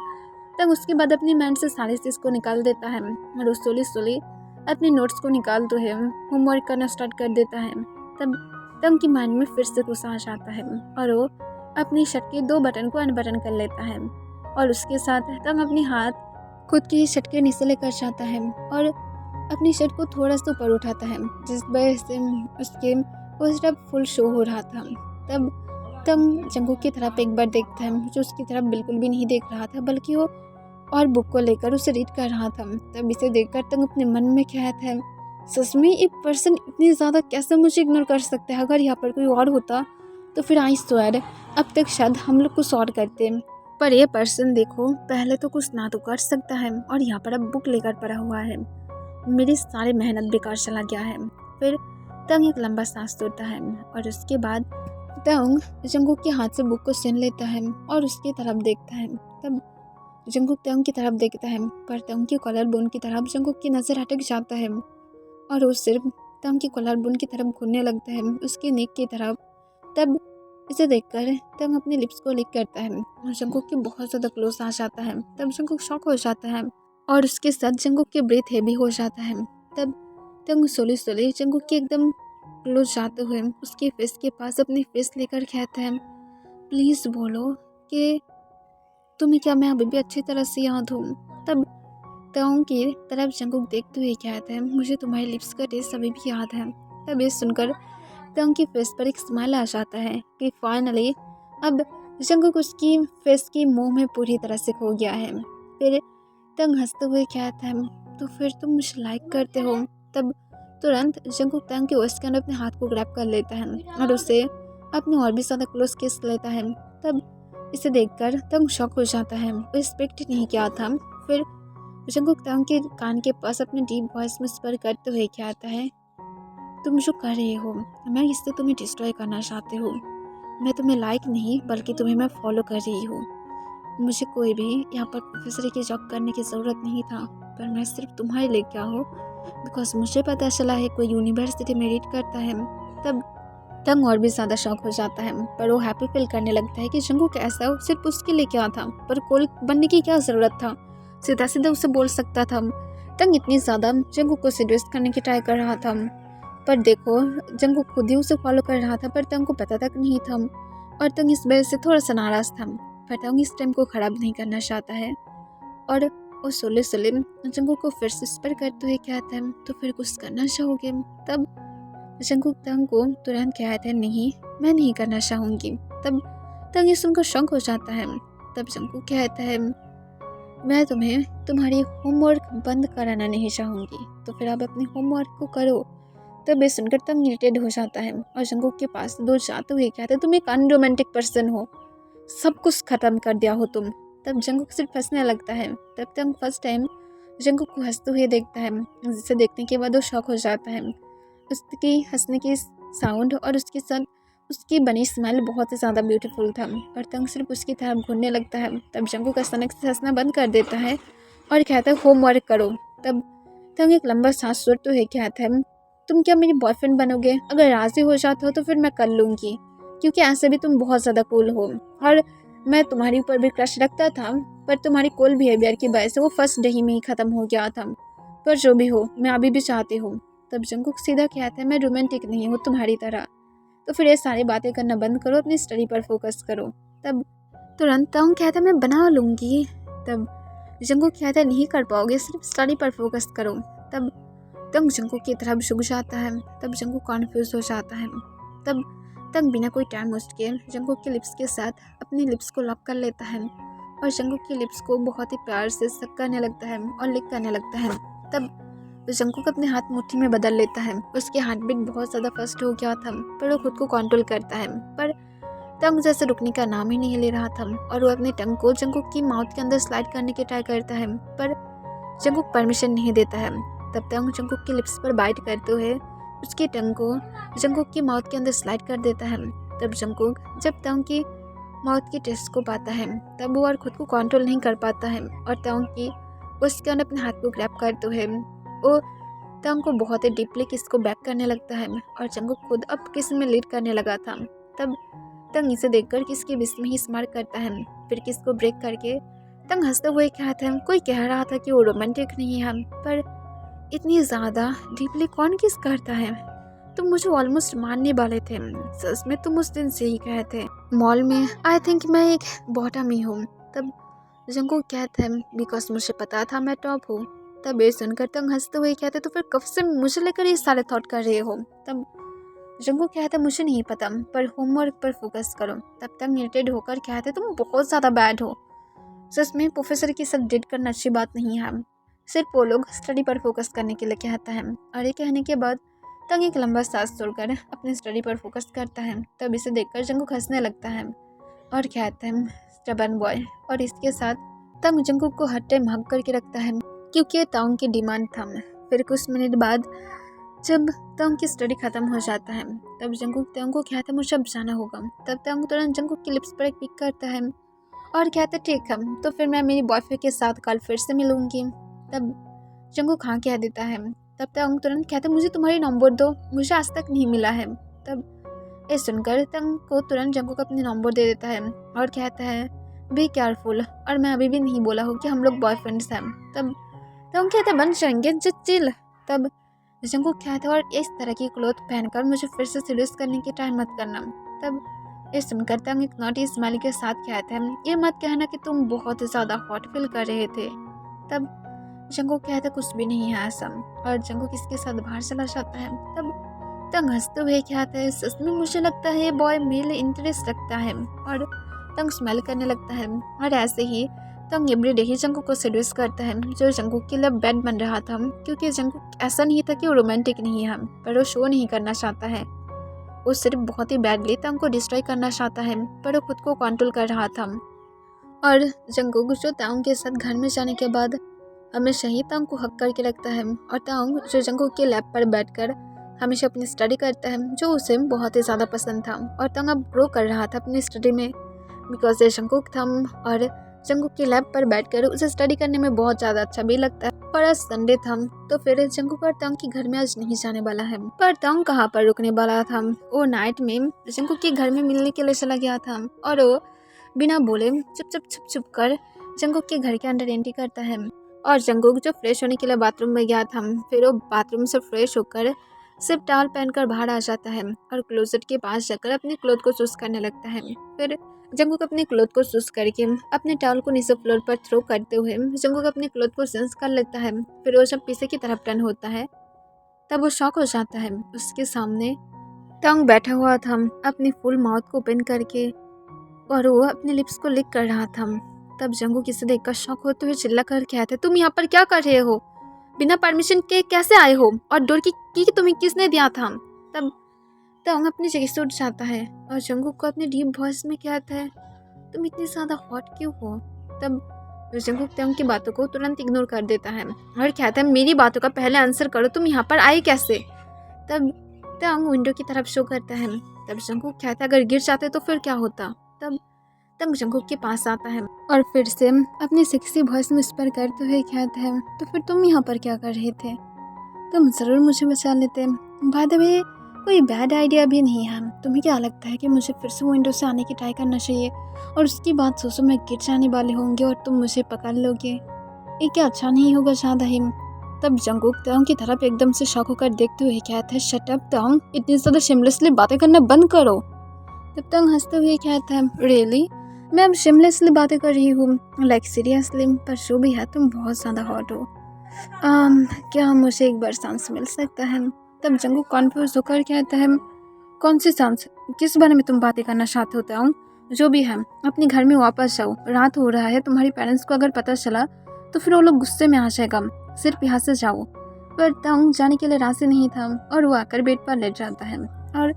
तंग उसके बाद अपनी माइंड से सारी चीज़ को निकाल देता है और सोली सोली अपने नोट्स को निकालते हुए होमवर्क करना स्टार्ट कर देता है। तब तंग की माइंड में फिर से गुस्सा आ जाता है और वो अपनी शर्ट के 2 बटन को अनबटन कर लेता है और उसके साथ तंग अपनी हाथ खुद की शर्ट के नीचे लेकर जाता है और अपनी शर्ट को थोड़ा सा ऊपर उठाता है जिस वजह से उसके उस तरफ फुल शो हो रहा था। तब तंग जंगकुक की तरफ एक बार देखता है जो उसकी तरफ बिल्कुल भी नहीं देख रहा था, बल्कि वो और बुक को लेकर उसे रीड कर रहा था। तब इसे देखकर तंग अपने मन में कहता है सच में एक पर्सन इतनी ज़्यादा कैसे मुझे इग्नोर कर सकता है, अगर यहाँ पर कोई और होता तो फिर आई स्वेयर अब तक शायद हम लोग कुछ और करते, पर ये पर्सन देखो पहले तो कुछ ना तो कर सकता है और यहाँ पर अब बुक लेकर पड़ा हुआ है, मेरी सारी मेहनत बेकार चला गया है। फिर तंग एक लंबा सांस लेता है और उसके बाद तंग जंगकुक के हाथ से बुक को छीन लेता है और उसकी तरफ देखता है। तब जंगकुक तंग की तरफ देखता है, पर तंग की कॉलर बोन की तरफ जंगकुक की नज़र अटक जाता है और वो सिर्फ तंग की कॉलर बोन की तरफ घूरने लगता है, उसकी नेक की तरफ। तब इसे देखकर तंग अपने लिप्स को लिक करता है और जंगकुक के बहुत ज़्यादा क्लोज आ जाता है। तब जंगकुक शॉक हो जाता है और उसके साथ जंगकुक के ब्रीथ हेवी हो जाता है। तब तंग सोले सोले जंगकुक के एकदम क्लोज जाते हुए उसके फेस के पास अपनी फेस लेकर कहता है, प्लीज़ बोलो कि तुम्हें क्या मैं अभी भी अच्छी तरह से याद हूँ। तब तंग की तरफ जंगकुक देखते हुए कहता है, मुझे तुम्हारे लिप्स का टेस्ट अभी भी याद है। तब ये सुनकर तंग की फेस पर एक स्माइल आ जाता है कि फाइनली अब जंगकुक उसकी फेस की मुंह में पूरी तरह से खो गया है। फिर तंग हंसते हुए कहता है, तो फिर तुम मुझे लाइक करते हो। तब तुरंत जंगकुक तंग के वेस्ट के अंदर अपने हाथ को ग्रैब कर लेता है और उसे अपने और भी ज़्यादा क्लोज किस लेता है। तब इसे देखकर तंग शॉक हो जाता है, वो एक्सपेक्ट नहीं किया था। फिर जंगकुक तंग के कान के पास अपने डीप वॉइस में स्पर करते हुए कहता है, तुम जो कर रहे हो मैं इससे तुम्हें डिस्ट्रॉय करना चाहती हूँ। मैं तुम्हें लाइक नहीं बल्कि तुम्हें मैं फॉलो कर रही हूँ। मुझे कोई भी यहाँ पर प्रोफेसर की जॉब करने की ज़रूरत नहीं था, पर मैं सिर्फ तुम्हारे लिए क्या हूँ बिकॉज मुझे पता चला है कोई यूनिवर्सिटी में रीड करता है। तब तंग और भी ज़्यादा शौक हो जाता है, पर वो हैप्पी फील करने लगता है कि जंगकुक ऐसा हो सिर्फ उसके लिए क्या था, पर कोल बनने की क्या ज़रूरत था, सीधा सीधा उसे बोल सकता था। तंग इतनी ज़्यादा जंगकुक को सीड्यूस करने की ट्राई कर रहा था, पर देखो जंगकुक खुद ही उसे फॉलो कर रहा था, पर तंग को पता तक नहीं था और तंग इस वजह से थोड़ा सा नाराज़ था। पर तंग इस टाइम को ख़राब नहीं करना चाहता है और वो सोले सोले जंगकुक को फिर से स्पर करते हुए कहता है, तो फिर कुछ करना चाहोगे। तब जंगकुक तंग को तुरंत कहता है, नहीं मैं नहीं करना चाहूँगी। तब तंग ये सुनकर शॉक हो जाता है। तब जंगकुक कहता है, मैं तुम्हें तुम्हारी होमवर्क बंद कराना नहीं चाहूँगी, तो फिर आप अपने होमवर्क को करो। तब ये सुनकर तंग इरिटेड हो जाता है और जंगकुक के पास दूर जाते हुए कहता है, तुम एक अनरोमांटिक पर्सन हो, सब कुछ खत्म कर दिया हो तुम। तब जंगकुक सिर्फ हंसने लगता है। तब तंग फर्स्ट टाइम जंगकुक को हंसते हुए देखता है, जिसे देखने के बाद वो शॉक हो जाता है। उसकी हंसने की साउंड और उसके साथ उसकी बनी स्माइल बहुत ही ज़्यादा ब्यूटीफुल था और तंग सिर्फ उसकी तरफ घूरने लगता है। तब जंगकुक अचानक से हंसना बंद कर देता है और कहता है, होमवर्क करो। तब तंग एक लंबा सांस छोड़ते हुए कहता है, तुम क्या मेरी बॉयफ्रेंड बनोगे? अगर राजी हो जाते हो तो फिर मैं कर लूँगी, क्योंकि ऐसे भी तुम बहुत ज़्यादा कूल हो और मैं तुम्हारे ऊपर भी क्रश रखता था, पर तुम्हारी कूल बिहेवियर की वजह से वो फर्स्ट डे ही में ही ख़त्म हो गया था। पर जो भी हो मैं अभी भी चाहती हूँ। तब जंगकुक सीधा कहता है, मैं रोमांटिक नहीं हूँ तुम्हारी तरह, तो फिर ये सारी बातें करना बंद करो, अपनी स्टडी पर फोकस करो। तब तुरंत तंग कहता है, मैं बना लूँगी। तब जंगकुक कहता है, नहीं कर पाओगे, सिर्फ स्टडी पर फोकस करो। तब तंग जंगकुक की तरफ झुक जाता है। तब जंगकुक कॉन्फ्यूज हो जाता है। तब तंग बिना कोई टाइम वेस्ट किए जंगकुक के लिप्स के साथ अपने लिप्स को लॉक कर लेता है और जंगकुक के लिप्स को बहुत ही प्यार से सक करने लगता है और लिक करने लगता है। तब जंगकुक अपने हाथ मुट्ठी में बदल लेता है। उसकी हार्ट बीट बहुत ज़्यादा फास्ट हो गया था, पर वो खुद को कंट्रोल करता है, पर तंग जैसे रुकने का नाम ही नहीं ले रहा था और वो अपने टंग को जंगकुक की माउथ के अंदर स्लाइड करने की ट्राई करता है, पर जंगकुक परमिशन नहीं देता है। तब तंग जंगकुक के लिप्स पर बाइट करते हुए उसकी टंग को जंगकुक की माउथ के अंदर स्लाइड कर देता है। तब जंगकुक जब तंग की माउथ की टेस्ट को पाता है, तब वो और खुद को कंट्रोल नहीं कर पाता है और तंग की उसके अंदर अपने हाथ को ग्रैब करते हुए वो तंग को बहुत ही डीपली किस को बैक करने लगता है और जंगकुक खुद अब किस में लीड करने लगा था। तब तंग इसे देखकर किस के बीच में ही स्मार्ट करता है, फिर किस को ब्रेक करके तंग हंसते हुए कहता है, कोई कह रहा था कि वो रोमांटिक नहीं है, पर इतनी ज़्यादा डीपली कौन किस करता है? तुम मुझे ऑलमोस्ट मानने वाले थे, सच में तुम उस दिन से ही कहे थे मॉल में, आई थिंक मैं एक बॉटम ही हूँ। तब जंगकुक कहता है, बिकॉज मुझे पता था मैं टॉप हूँ। तब ये सुनकर तंग हंसते हुए कहते, तो फिर कब से मुझे लेकर ये सारे थॉट कर रहे हो? तब जंगकुक कहता, मुझे नहीं पता, पर होमवर्क पर फोकस करो। तब तंग इरिटेड होकर कहते, तुम बहुत ज़्यादा बैड हो, सच में प्रोफेसर के साथ डेट करना अच्छी बात नहीं है, सिर्फ वो लोग स्टडी पर फोकस करने के लिए कहता है। और ये कहने के बाद तंग एक लंबा सांस छोड़कर अपनी स्टडी पर फोकस करता है। तब इसे देखकर जंगकुक हंसने लगता है और कहता है, स्टबर्न बॉय। और इसके साथ तंग जंगकुक को हर टाइम हग करके रखता है, क्योंकि तंग की डिमांड था। फिर कुछ मिनट बाद जब तंग की स्टडी खत्म हो जाता है, तब जंगकुक तंग को कहता है, मुझे अब जाना होगा। तब तंग तुरंत जंगकुक की लिप्स पर एक पिक करता है और कहता ठीक है, तो फिर मैं मेरी बॉयफ्रेंड के साथ कल फिर से मिलूंगी। तब जंगकुक हाँ कह देता है। तब तंग तुरंत कहता मुझे तुम्हारी नंबर दो, मुझे आज तक नहीं मिला है। तब ये सुनकर तंग को तुरंत जंगकुक अपनी नंबर दे देता है और कहता है बी केयरफुल, और मैं अभी भी नहीं बोला हूँ कि हम लोग बॉयफ्रेंड्स हैं। तब तंग कहता बन जाएंगे जस्ट चिल। तब जंगकुक कहता है और इस तरह की क्लोथ पहनकर मुझे फिर से सीरियस करने की ट्राई मत करना। तब ये सुनकर तंग एक नॉटी स्माइल के साथ कहता है ये मत कहना कि तुम बहुत ज़्यादा हॉट फील कर रहे थे। तब जंगकुक कहता कुछ भी नहीं है ऐसा, और जंगकुक इसके साथ बाहर चला जाता है। तब तंग हंसते हुए कहता है सच में मुझे लगता है ये बॉय मेरे लिए इंटरेस्ट रखता है, और तंग स्माइल करने लगता है। और ऐसे ही तंग एवरीडे ही जंगकुक को सेड्यूस करता है, जो जंगकुक के लिए बैड बन रहा था, क्योंकि जंगकुक ऐसा नहीं था कि वो रोमांटिक नहीं है, पर वो शो नहीं करना चाहता है। वो सिर्फ बहुत ही बैडली तंग को डिस्ट्रॉय करना चाहता है, पर वो खुद को कंट्रोल कर रहा था। और जंगकुक जो तंग के साथ घर में जाने के बाद हमेशा ही तंग को हक करके रखता है, और तंग जो जंगकुक के लैब पर बैठकर हमेशा अपनी स्टडी करता है, जो उसे बहुत ही ज़्यादा पसंद था। और तंग अब ग्रो कर रहा था अपनी स्टडी में, बिकॉज ये जंगकुक था, और जंगकुक के लैब पर बैठकर उसे स्टडी करने में बहुत ज़्यादा अच्छा भी लगता है। और आज संडे था, तो फिर जंगकुक और तंग के घर में आज नहीं जाने वाला है। पर तंग कहाँ पर रुकने वाला था, वो नाइट में जंगकुक के घर में मिलने के लिए चला गया था, और वो बिना बोले छुप कर जंगकुक के घर के अंदर एंट्री करता है। और जंगकुक जो फ्रेश होने के लिए बाथरूम में गया था, फिर वो बाथरूम से फ्रेश होकर सिर्फ टॉवल पहनकर बाहर आ जाता है, और क्लोजेट के पास जाकर अपने क्लोथ को चूज करने लगता है। फिर जंगकुक अपने क्लोथ को चूज करके अपने टॉवल को नीचे फ्लोर पर थ्रो करते हुए जंगकुक अपने क्लोथ को चेंज कर लेता है। फिर वो जब पीछे की तरफ टर्न होता है, तब वो शॉक हो जाता है। उसके सामने तंग बैठा हुआ था अपनी फुल माउथ को ओपन करके, और वो अपने लिप्स को लिक कर रहा था। तब जंगकुक इसे देखकर शॉक होते हुए चिल्ला कर कहते तुम यहाँ पर क्या कर रहे हो, बिना परमिशन के कैसे आए हो, और डोर की तुम्हें किसने दिया था। तब तंग अपनी जगह से उठ जाता है, और जंगकुक को अपने डीप वॉइस में कहता है तुम इतनी ज़्यादा हॉट क्यों हो। तब जंगकुक तंग की बातों को तुरंत इग्नोर कर देता है और कहता है मेरी बातों का पहले आंसर करो, तुम यहाँ पर आए कैसे। तब तंग विंडो की तरफ शो करता है। तब जंगकुक कहता है अगर गिर जाते तो फिर क्या होता। तब तंग जंगकुक के पास आता है और फिर से अपनी सेक्सी वॉइस में विस्पर करते हुए कहता है तो फिर तुम यहाँ पर क्या कर रहे थे, तुम ज़रूर मुझे बचा लेते। बाय द वे कोई बैड आइडिया भी नहीं है। तुम्हें क्या लगता है कि मुझे फिर से विंडो से आने की ट्राई करना चाहिए, और उसकी बात सोचो मैं गिर जाने वाले होंगे और तुम मुझे पकड़ लोगे, ये क्या अच्छा नहीं होगा ज़्यादा ही। तब जंगकुक तंग की तरफ एकदम से शॉक होकर देखते हुए कहता है शट अप तंग, इतनी ज़्यादा शेमलेसली बातें करना बंद करो। तब तंग हंसते हुए कहता है रियली मैं अब शेमलेसली बातें कर रही हूँ, लाइक सीरियसली, पर जो भी है तुम बहुत ज़्यादा हॉट हो। क्या मुझे एक बार चांस मिल सकता है। तब जंगकुक कॉन्फ्यूज होकर कहता है कौन सी चांस, किस बारे में तुम बातें करना चाहते होता हूँ। जो भी है अपने घर में वापस जाओ, रात हो रहा है, तुम्हारी पेरेंट्स को अगर पता चला तो फिर वो लोग गुस्से में आ जाएगा, सिर्फ यहाँ से जाओ। पर तंग जाने के लिए राजी नहीं था और वो आकर बेड पर लेट जाता है और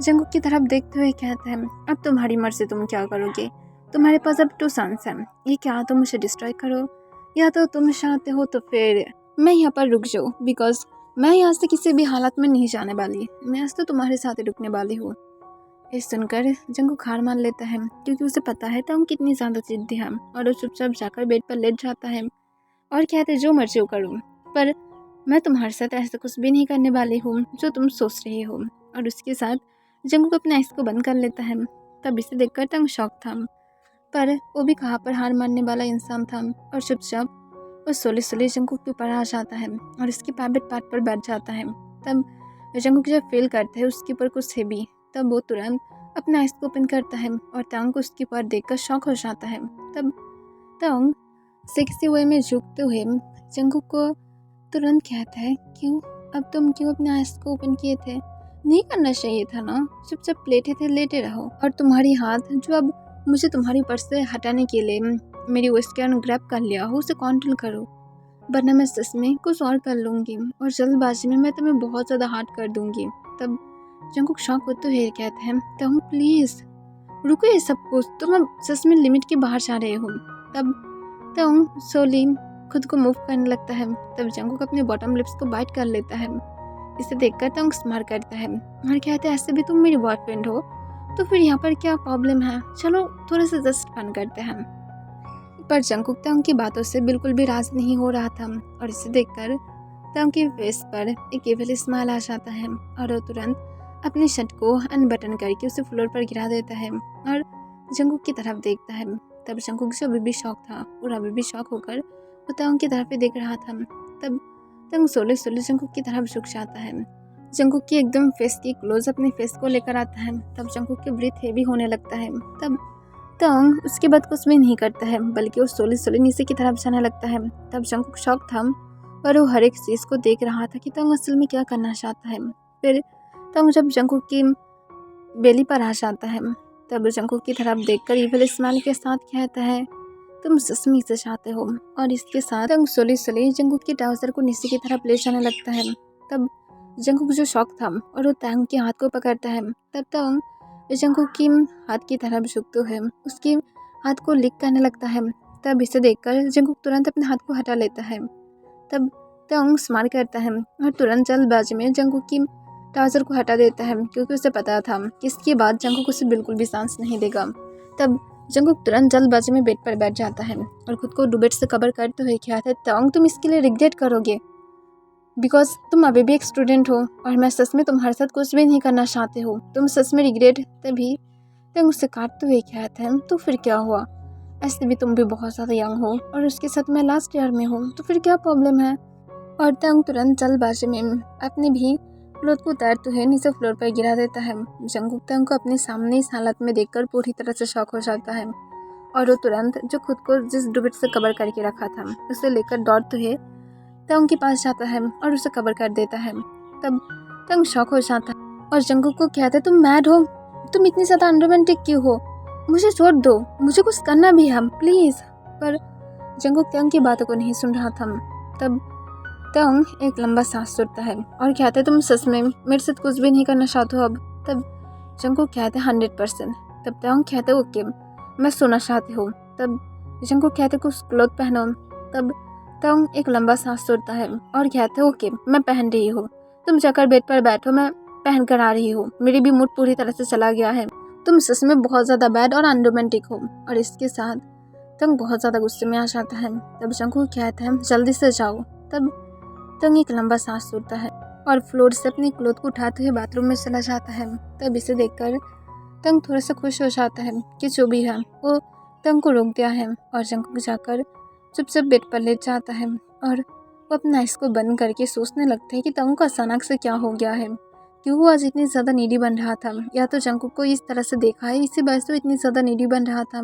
जंगकुक की तरफ देखते हुए कहता है अब तुम्हारी मर्जी, तुम क्या करोगे, तुम्हारे पास अब 2 चांस हैं, ये क्या तुम मुझे डिस्ट्रॉय करो या तो तुम चाहते हो तो फिर मैं यहाँ पर रुक जाऊँ, बिकॉज मैं यहाँ से किसी भी हालत में नहीं जाने वाली, मैं आज तो तुम्हारे साथ ही रुकने वाली हूँ। ये सुनकर जंगकुक हार मान लेता है क्योंकि उसे पता है तंग कितनी ज़्यादा जिद्दी है, और वो चुपचाप जाकर बेड पर लेट जाता है और कहते है जो मर्जी हो करूँ, पर मैं तुम्हारे साथ ऐसा कुछ भी नहीं करने वाली हूँ जो तुम सोच रही हो। और उसके साथ जंगकुक अपने आइस को बंद कर लेता है। तब इसे देखकर तंग शॉक था, पर वो भी कहाँ पर हार मानने वाला इंसान था, और चुपचाप वो सोले जंगकुक के ऊपर आ जाता है और उसके प्राइवेट पार्ट पर बैठ जाता है। तब जंगकुक जब फील करता है उसके ऊपर कुछ हैवी, तब वो तुरंत अपना आइस को ओपन करता है और तंग को उसके ऊपर देखकर शॉक हो जाता है। तब तंग सेक्सी वे में झुकते हुए जंगकुक को तुरंत कहता है क्यों, अब तुम क्यों अपने आइस को ओपन किए थे, नहीं करना चाहिए था ना, चुपचाप लेटे रहो, और तुम्हारी हाथ जो अब मुझे तुम्हारी ऊपर से हटाने के लिए मेरी वेस्ट के ग्रैब कर लिया हो उसे कंट्रोल करो, वरना मैं सच में कुछ और कर लूँगी और जल्दबाजी में मैं तुम्हें बहुत ज़्यादा हार्ट कर दूँगी। तब जंगकुक शॉक होते हुए कहते हैं तुम प्लीज़ रुको ये सब कुछ, तुम अब सच में लिमिट के बाहर जा रहे हो। तब तुम सोली खुद को मूव करने लगता है। तब जंगकुक अपने बॉटम लिप्स को बाइट कर लेता है। इसे देखकर तंग स्मार करता है और कहता है ऐसे भी तुम मेरी बॉयफ्रेंड हो, तो फिर यहाँ पर क्या प्रॉब्लम है, चलो थोड़ा सा जस्ट फन करते हैं। पर जंकुक तंग की बातों से बिल्कुल भी राज नहीं हो रहा था और इसे देखकर तंग के फेस पर एक एविल स्माइल आ जाता है और वो तुरंत अपनी शर्ट को अनबटन करके उसे फ्लोर पर गिरा देता है और जंकुक की तरफ देखता है। तब जंकुक जो अभी भी शौक था और अभी भी शौक होकर वो तंग की तरफ ही देख रहा था। तब तंग सोले सोले जंकुक की तरफ झुक जाता है। जंकुक की एकदम फेस की क्लोज अपने फेस को लेकर आता है। तब जंकुक की ब्रीथ हेवी होने लगता है। तब तंग उसके बाद कुछ भी नहीं करता है बल्कि वो सोले सोले नीचे की तरफ जाने लगता है। तब जंकुक शौक था पर वो हर एक चीज़ को देख रहा था कि तंग असल में क्या करना चाहता है। फिर तंग जब जंकुक की बेली पर आ जाता है तब जंकुक की तरफ देखकर इविल स्माइल के साथ कहता है, तुम सच में इसे चाहते हो। और इसके साथ तंग सोले सोले जंकुक के ट्राउजर को नीचे की तरफ ले जाने लगता है। तब जंकुक जो शौक था और वो तंग के हाथ को पकड़ता है। तब तंग जंकुक की हाथ की तरफ झुकते हुए उसके हाथ को लिक करने लगता है। तब इसे देखकर जंकुक तुरंत अपने हाथ को हटा लेता है। तब तंग स्माइल करता है और तुरंत जल्दबाजी में जंकुक की ट्राउजर को हटा देता है क्योंकि उसे पता था कि इसके बाद जंकुक उसे बिल्कुल भी सांस नहीं देगा। तब जंकुक तुरंत जल्दबाजी में बेड पर बैठ जाता है और खुद को दुबेट से कवर करते हुए कहता है, तंग तुम इसके लिए रिग्रेट करोगे बिकॉज तुम अभी भी एक स्टूडेंट हो और मैं सच में तुम्हारे साथ कुछ भी नहीं करना चाहते हो, तुम सच में रिग्रेट। तभी तंग उसे काटते हुए कहता है, तो फिर क्या हुआ, ऐसे भी तुम भी बहुत ज़्यादा यंग हो और उसके साथ मैं लास्ट ईयर में हूँ, तो फिर क्या प्रॉब्लम है। और तंग तुरंत जल्दबाजी में अपने भी क्लोथ को उतारते हुए नीचे फ्लोर पर गिरा देता है। जंकुक तंग को अपने सामने इस हालत में देखकर पूरी तरह से शॉक हो जाता है और वो तुरंत जो खुद को जिस दुबेट से कवर करके रखा था उसे लेकर दौड़ते हुए तंग के पास जाता है और उसे कवर कर देता है। तब तंग शॉक हो जाता है और जंकुक को कहता है, तुम मैड हो, तुम इतनी ज़्यादा अनरोमांटिक क्यों हो, मुझे छोड़ दो, मुझे कुछ करना भी है प्लीज़। पर जंकुक तंग की बातों को नहीं सुन रहा था। तब तंग एक लंबा सांस छोड़ता है और कहता है, तुम सच में मेरे साथ कुछ भी नहीं करना चाहते हो अब। तब जंकुक कहते हैं 100%। तब तंग कहते हैं, ओके मैं सोना चाहती हूँ। तब जंकुक कहते कुछ क्लोथ पहनो। तब तंग एक लंबा सांस छोड़ता है और कहते हैं, ओके मैं पहन रही हूँ, तुम जाकर बेड पर बैठो, मैं पहन कर आ रही हूँ, मेरी भी मूड पूरी तरह से चला गया है, तुम सच में बहुत ज़्यादा बैड और अनरोमांटिक हो। और इसके साथ तंग बहुत ज़्यादा गुस्से में आ जाता है। तब जंकुक कहते हैं, जल्दी से जाओ। तब तंग एक लंबा सांस छोड़ता है और फ्लोर से अपनी क्लोथ को उठाते हुए बाथरूम में चला जाता है। तब इसे देखकर तंग थोड़ा सा खुश हो जाता है कि जो भी है वो तंग को रोक दिया है और जंकुक जाकर चुपचाप बेड पर लेट जाता है और वो अपना आइस को बंद करके सोचने लगता है कि तंग को अचानक से क्या हो गया है, क्यों वो आज इतनी ज़्यादा नीडी बन रहा था, या तो जंकुक को इस तरह से देखा है इसी वजह से वो इतनी ज़्यादा नीडी बन रहा था।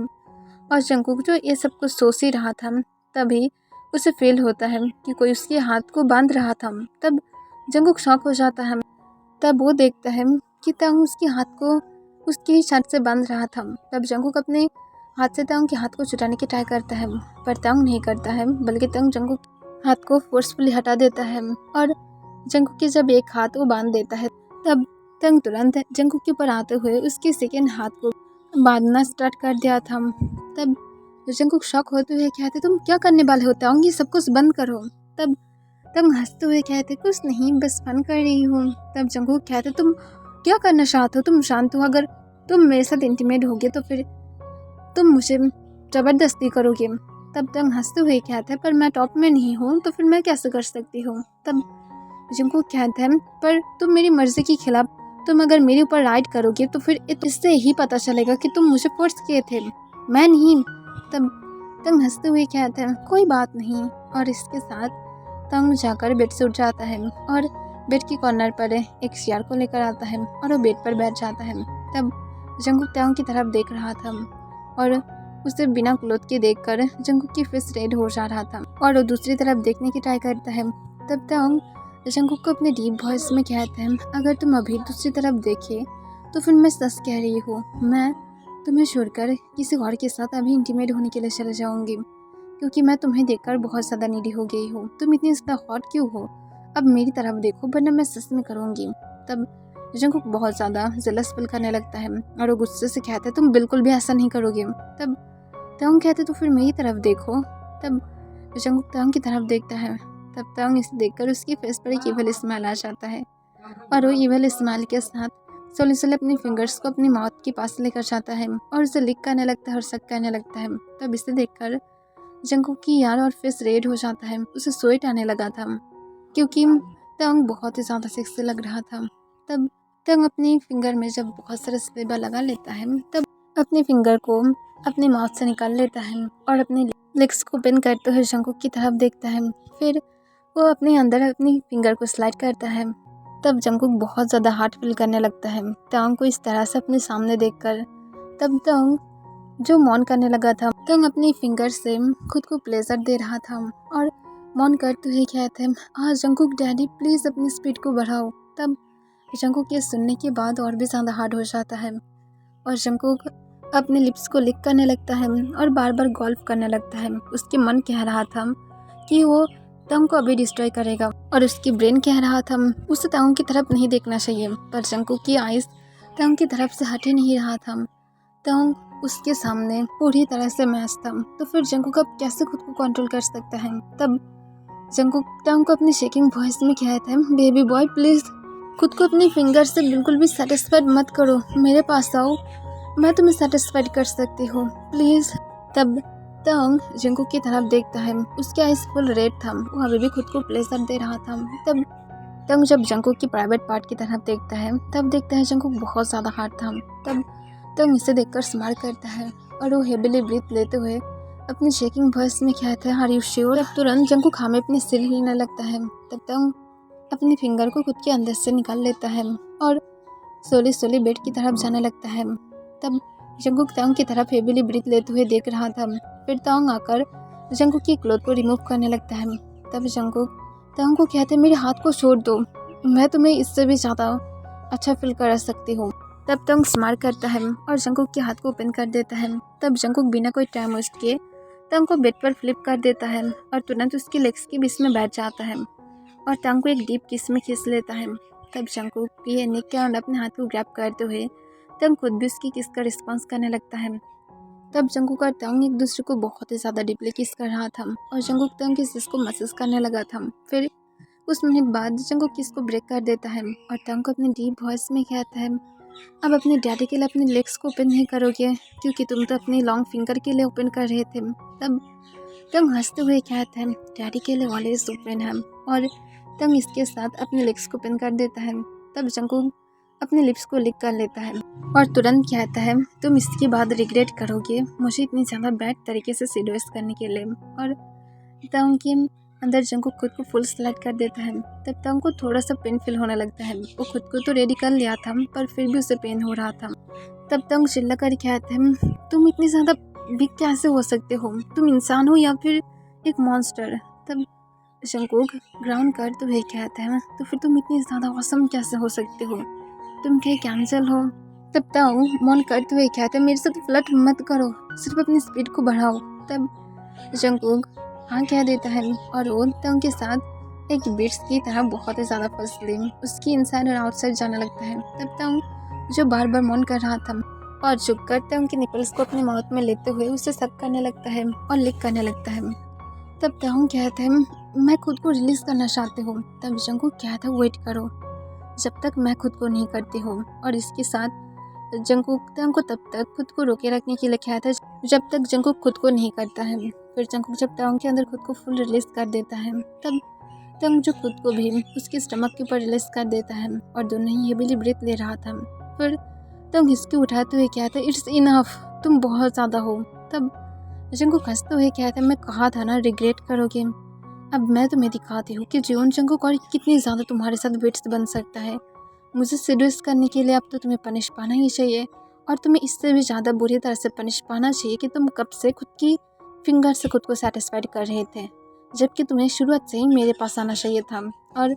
और जंकुक जो ये सब कुछ सोच ही रहा था तभी उसे फील होता है कि कोई उसके हाथ को बांध रहा था। तब जंकुक शॉक हो जाता है। तब वो देखता है कि तंग उसके हाथ को उसकी छाती से बांध रहा था। तब जंकुक अपने हाथ से तंग के हाथ को छुड़ाने की ट्राई करता है पर तंग नहीं करता है, बल्कि तंग जंकुक हाथ को फोर्सफुली हटा देता है और जंकुक की जब एक हाथ वो बांध देता है तब तंग तुरंत जंकुक के ऊपर आते हुए उसके सेकेंड हाथ को बांधना स्टार्ट कर दिया था। तब जंकुक शॉक होते हुए कहते, तुम क्या करने वाले हो तंग, ये सब कुछ बंद करो। तब तंग हंसते हुए कहते, कुछ नहीं बस फन कर रही हूँ। तब जंकुक कहते, तुम क्या करना चाहते हो, तुम शांत हो, अगर तुम मेरे साथ इंटीमेट होगे तो फिर तुम मुझे ज़बरदस्ती करोगे। तब तंग हंसते हुए कहता है, पर मैं टॉप में नहीं हूँ तो फिर मैं कैसे कर सकती हूँ। तब जंकुक कहता है, पर तुम मेरी मर्जी के खिलाफ तुम अगर मेरे ऊपर राइड करोगे तो फिर इससे ही पता चलेगा कि तुम मुझे फोर्स किए थे, मैं नहीं। तब तंग हंसते हुए कहता है, कोई बात नहीं। और इसके साथ तंग जाकर बेड से उठ जाता है और बेड की कॉर्नर पर एक चेयर को लेकर आता है और वो बेड पर बैठ जाता है। तब जंकुक तंग की तरफ देख रहा था और उसे बिना क्लोथ के देखकर जंकुक की फेस रेड हो जा रहा था और वो दूसरी तरफ देखने की ट्राई करता है। तब तंग जंकुक को अपने डीप वॉइस में कहता है, अगर तुम अभी दूसरी तरफ देखे तो फिर मैं सच कह रही हूँ, मैं तुम्हें छोड़कर किसी और के साथ अभी इंटीमेट होने के लिए चले जाऊंगी, क्योंकि मैं तुम्हें देखकर बहुत ज़्यादा नीडी हो गई हूँ। तुम इतनी ज़्यादा हॉट क्यों हो, अब मेरी तरफ देखो वरना मैं सच में करूँगी। तब जंकुक बहुत ज़्यादा जेलस फील करने लगता है और वो गुस्से से कहता है, तुम बिल्कुल भी ऐसा नहीं करोगे। तब तंग कहते, तो फिर मेरी तरफ देखो। तब जंकुक तंग की तरफ देखता है। तब तंग इसे देखकर उसकी फेस पर एक इविल स्माइल आ जाता है और वो इविल स्माइल के साथ सोली सोली अपनी फिंगर्स को अपनी माउथ के पास लेकर जाता है और उसे लिक करने लगता है और शक करने लगता है। तब इसे देखकर जंगकुक की यार और फेस रेड हो जाता है। उसे स्वेट आने लगा था क्योंकि तंग बहुत ही ज़्यादा सेक्सी लग रहा था। तब तंग अपनी फिंगर में जब बहुत सारा स्लेबा लगा लेता है तब अपनी फिंगर को अपनी माउथ से निकाल लेता है और अपनी लेग्स को ओपन करते हुए जंगकुक की तरफ देखता है। फिर वो अपने अंदर अपनी फिंगर को स्लाइड करता है। तब जंगकुक बहुत ज़्यादा हार्ट फील करने लगता है तंग को इस तरह से अपने सामने देखकर। तब तंग जो मौन करने लगा था, तंग अपनी फिंगर से खुद को प्लेजर दे रहा था और मौन करते हुए कहते हैं, हाँ जंगकुक डैडी प्लीज़ अपनी स्पीड को बढ़ाओ। तब जंगकुक ये सुनने के बाद और भी ज़्यादा हार्ड हो जाता है और जंगकुक अपने लिप्स को लिक करने लगता है और बार बार गॉल्फ करने लगता है। उसके मन कह रहा था कि वो तंग को अभी डिस्ट्रॉय करेगा और उसकी ब्रेन कह रहा था उसे तंग की तरफ नहीं देखना चाहिए, पर जंगकुक की आइज़ तंग की तरफ से हट ही नहीं रहा था। तंग उसके सामने पूरी तरह से मैच था, तो फिर जंगकुक अब कैसे खुद को कंट्रोल कर सकता है। तब जंगकुक तंग को अपनी शेकिंग वॉइस में कहता है, बेबी बॉय प्लीज़ खुद को अपनी फिंगर से बिल्कुल भी सेटिस्फाइड मत करो, मेरे पास आओ, मैं तुम्हें सेटिस्फाइड कर सकती हूँ प्लीज़। तब तंग जंगकुक की तरफ देखता है, उसकी आइज़ फुल रेड था, वो अभी भी खुद को प्लेजर दे रहा था। तब तंग जब जंगकुक की प्राइवेट पार्ट की तरफ देखता है तब देखता है जंगकुक बहुत ज़्यादा हार्ड था। तब तंग इसे देखकर स्माइल करता है और वो हेविली ब्रीथ लेते हुए अपनी शेकिंग वॉइस में कहता है, आर यू श्योर। तब तुरंत जंगकुक हमें अपनी सिर हिलने लगता है। तब तंग अपनी फिंगर को खुद के अंदर से निकाल लेता है और सोली सोली बेड की तरफ जाने लगता है। तब जंगकुक तंग की तरफ हेविली ब्रीथ लेते हुए देख रहा था। फिर तंग आकर जंगकुक की क्लोथ को रिमूव करने लगता है। तब जंगकुक तंग को कहते, मेरे हाथ को छोड़ दो, मैं तुम्हें इससे भी ज़्यादा अच्छा फील करा सकती हूँ। तब तंग स्माइल करता है और जंगकुक के हाथ को ओपन कर देता है। तब जंगकुक बिना कोई टाइम वेस्ट किए तंग को बेड पर फ्लिप कर देता है और तुरंत उसकी लेग्स के बीच में बैठ जाता है और तंग को एक डीप किस में खींच लेता है। तब जंगकुक की नेक के अंदर अपने हाथ को ग्रैब करते हुए तंग खुद भी उसकी किस का रिस्पॉन्स करने लगता है। तब जंगकुक और तंग एक दूसरे को बहुत ही ज़्यादा डीपली किस कर रहा था और जंगकुक तंग की किस को मैसेज करने लगा था। फिर कुछ मिनट बाद जंगकुक किस को ब्रेक कर देता है और तंग को अपनी डीप वॉइस में कहता है, अब अपने डैडी के लिए अपने लेग्स को ओपन नहीं करोगे क्योंकि तुम तो अपनी लॉन्ग फिंगर के लिए ओपन कर रहे थे। तब तंग हंसते हुए कहता है, डैडी के लिए ऑलवेज ओपन है, और तंग इसके साथ अपने लिप्स को ओपन कर देता है। तब जंगकुक अपने लिप्स को लिक कर लेता है और तुरंत कहता है, तुम इसके बाद रिग्रेट करोगे मुझे इतनी ज़्यादा बैड तरीके से सीडोस करने के लिए। और तंग के अंदर जंगकुक खुद को फुल सेलेक्ट कर देता है। तब तंग को थोड़ा सा पेन फील होने लगता है। वो खुद को तो रेडी कर लिया था पर फिर भी उसे पेन हो रहा था। तब तंग चिल्ला कर कहते हैं, तुम इतनी ज़्यादा बिग कैसे हो सकते हो, तुम इंसान हो या फिर एक मॉन्स्टर। तब जंगकुक ग्राउंड करते हुए कहते हैं, तो फिर तुम इतनी ज़्यादा ऑसम कैसे हो सकते हो, तुम क्या कैंसल हो। तब तंग मौन करते हुए कहते हैं, मेरे साथ फ्लर्ट मत करो, सिर्फ अपनी स्पीड को बढ़ाओ। तब जंगकुक हाँ कह देता है और वो तंग के साथ एक बिट्स की तरह बहुत ही ज़्यादा फसले उसकी इनसाइड और आउटसाइड जाने लगता है। तब तंग जो बार बार मौन कर रहा था और चुप कर तंग के निपल्स को अपने माउथ में लेते हुए उसे सक करने लगता है और लिक करने लगता है। तब तंग कहते हैं, मैं खुद को रिलीज़ करना चाहती हूँ। तब जंगकुक कहता है, वेट करो जब तक मैं खुद को नहीं करती हूँ। और इसके साथ जंगकुक तंग को तब तक खुद को रोके रखने के लिए कहता है जब तक जंगकुक खुद को नहीं करता है। फिर जंगकुक जब तंग के अंदर खुद को फुल रिलीज कर देता है तब तंग जो खुद को भी उसके स्टमक के ऊपर रिलीज कर देता है और दोनों ही हेविली ब्रीथ ले रहा था। फिर तंग हिचकी उठाते हुए कहता है, इट्स इनफ, तुम बहुत ज़्यादा हो। तब जंगकुक हंसते हुए कहता है, मैं कहा था ना रिग्रेट करोगे, अब मैं तुम्हें दिखाती हूँ कि जीवन जंगकुक और कितनी ज़्यादा तुम्हारे साथ वेट्स बन सकता है। मुझे सेड्यूस करने के लिए अब तो तुम्हें पनिश पाना ही चाहिए और तुम्हें इससे भी ज़्यादा बुरी तरह से पनिश पाना चाहिए कि तुम कब से खुद की फिंगर से खुद को सेटिस्फाइड कर रहे थे, जबकि तुम्हें शुरुआत से ही मेरे पास आना चाहिए था। और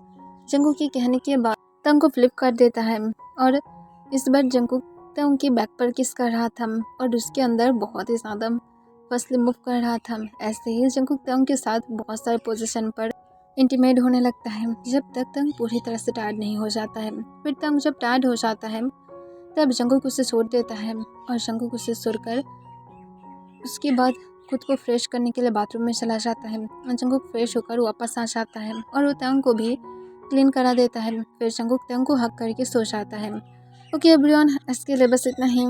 जंगकुक के कहने के बाद तंग को फ्लिप कर देता है और इस बार जंगकुक तंग की बैक पर किस कर रहा था और उसके अंदर बहुत ही ज़्यादा फसले मूव कर रहा था। ऐसे ही जंगकुक तंग के साथ बहुत सारे पोजीशन पर इंटीमेट होने लगता है जब तक तंग पूरी तरह से टायर्ड नहीं हो जाता है। फिर तंग जब टायर्ड हो जाता है तब जंगकुक उसे छोड़ देता है और जंगकुक उसे छोड़कर उसके बाद खुद को फ्रेश करने के लिए बाथरूम में चला जाता है। जंगकुक फ्रेश होकर वापस आ जाता है और वो तंग को भी क्लीन करा देता है। फिर जंगकुक तंग को हक करके सो जाता है। ओके एवरीवन, इसके लिए बस इतना ही।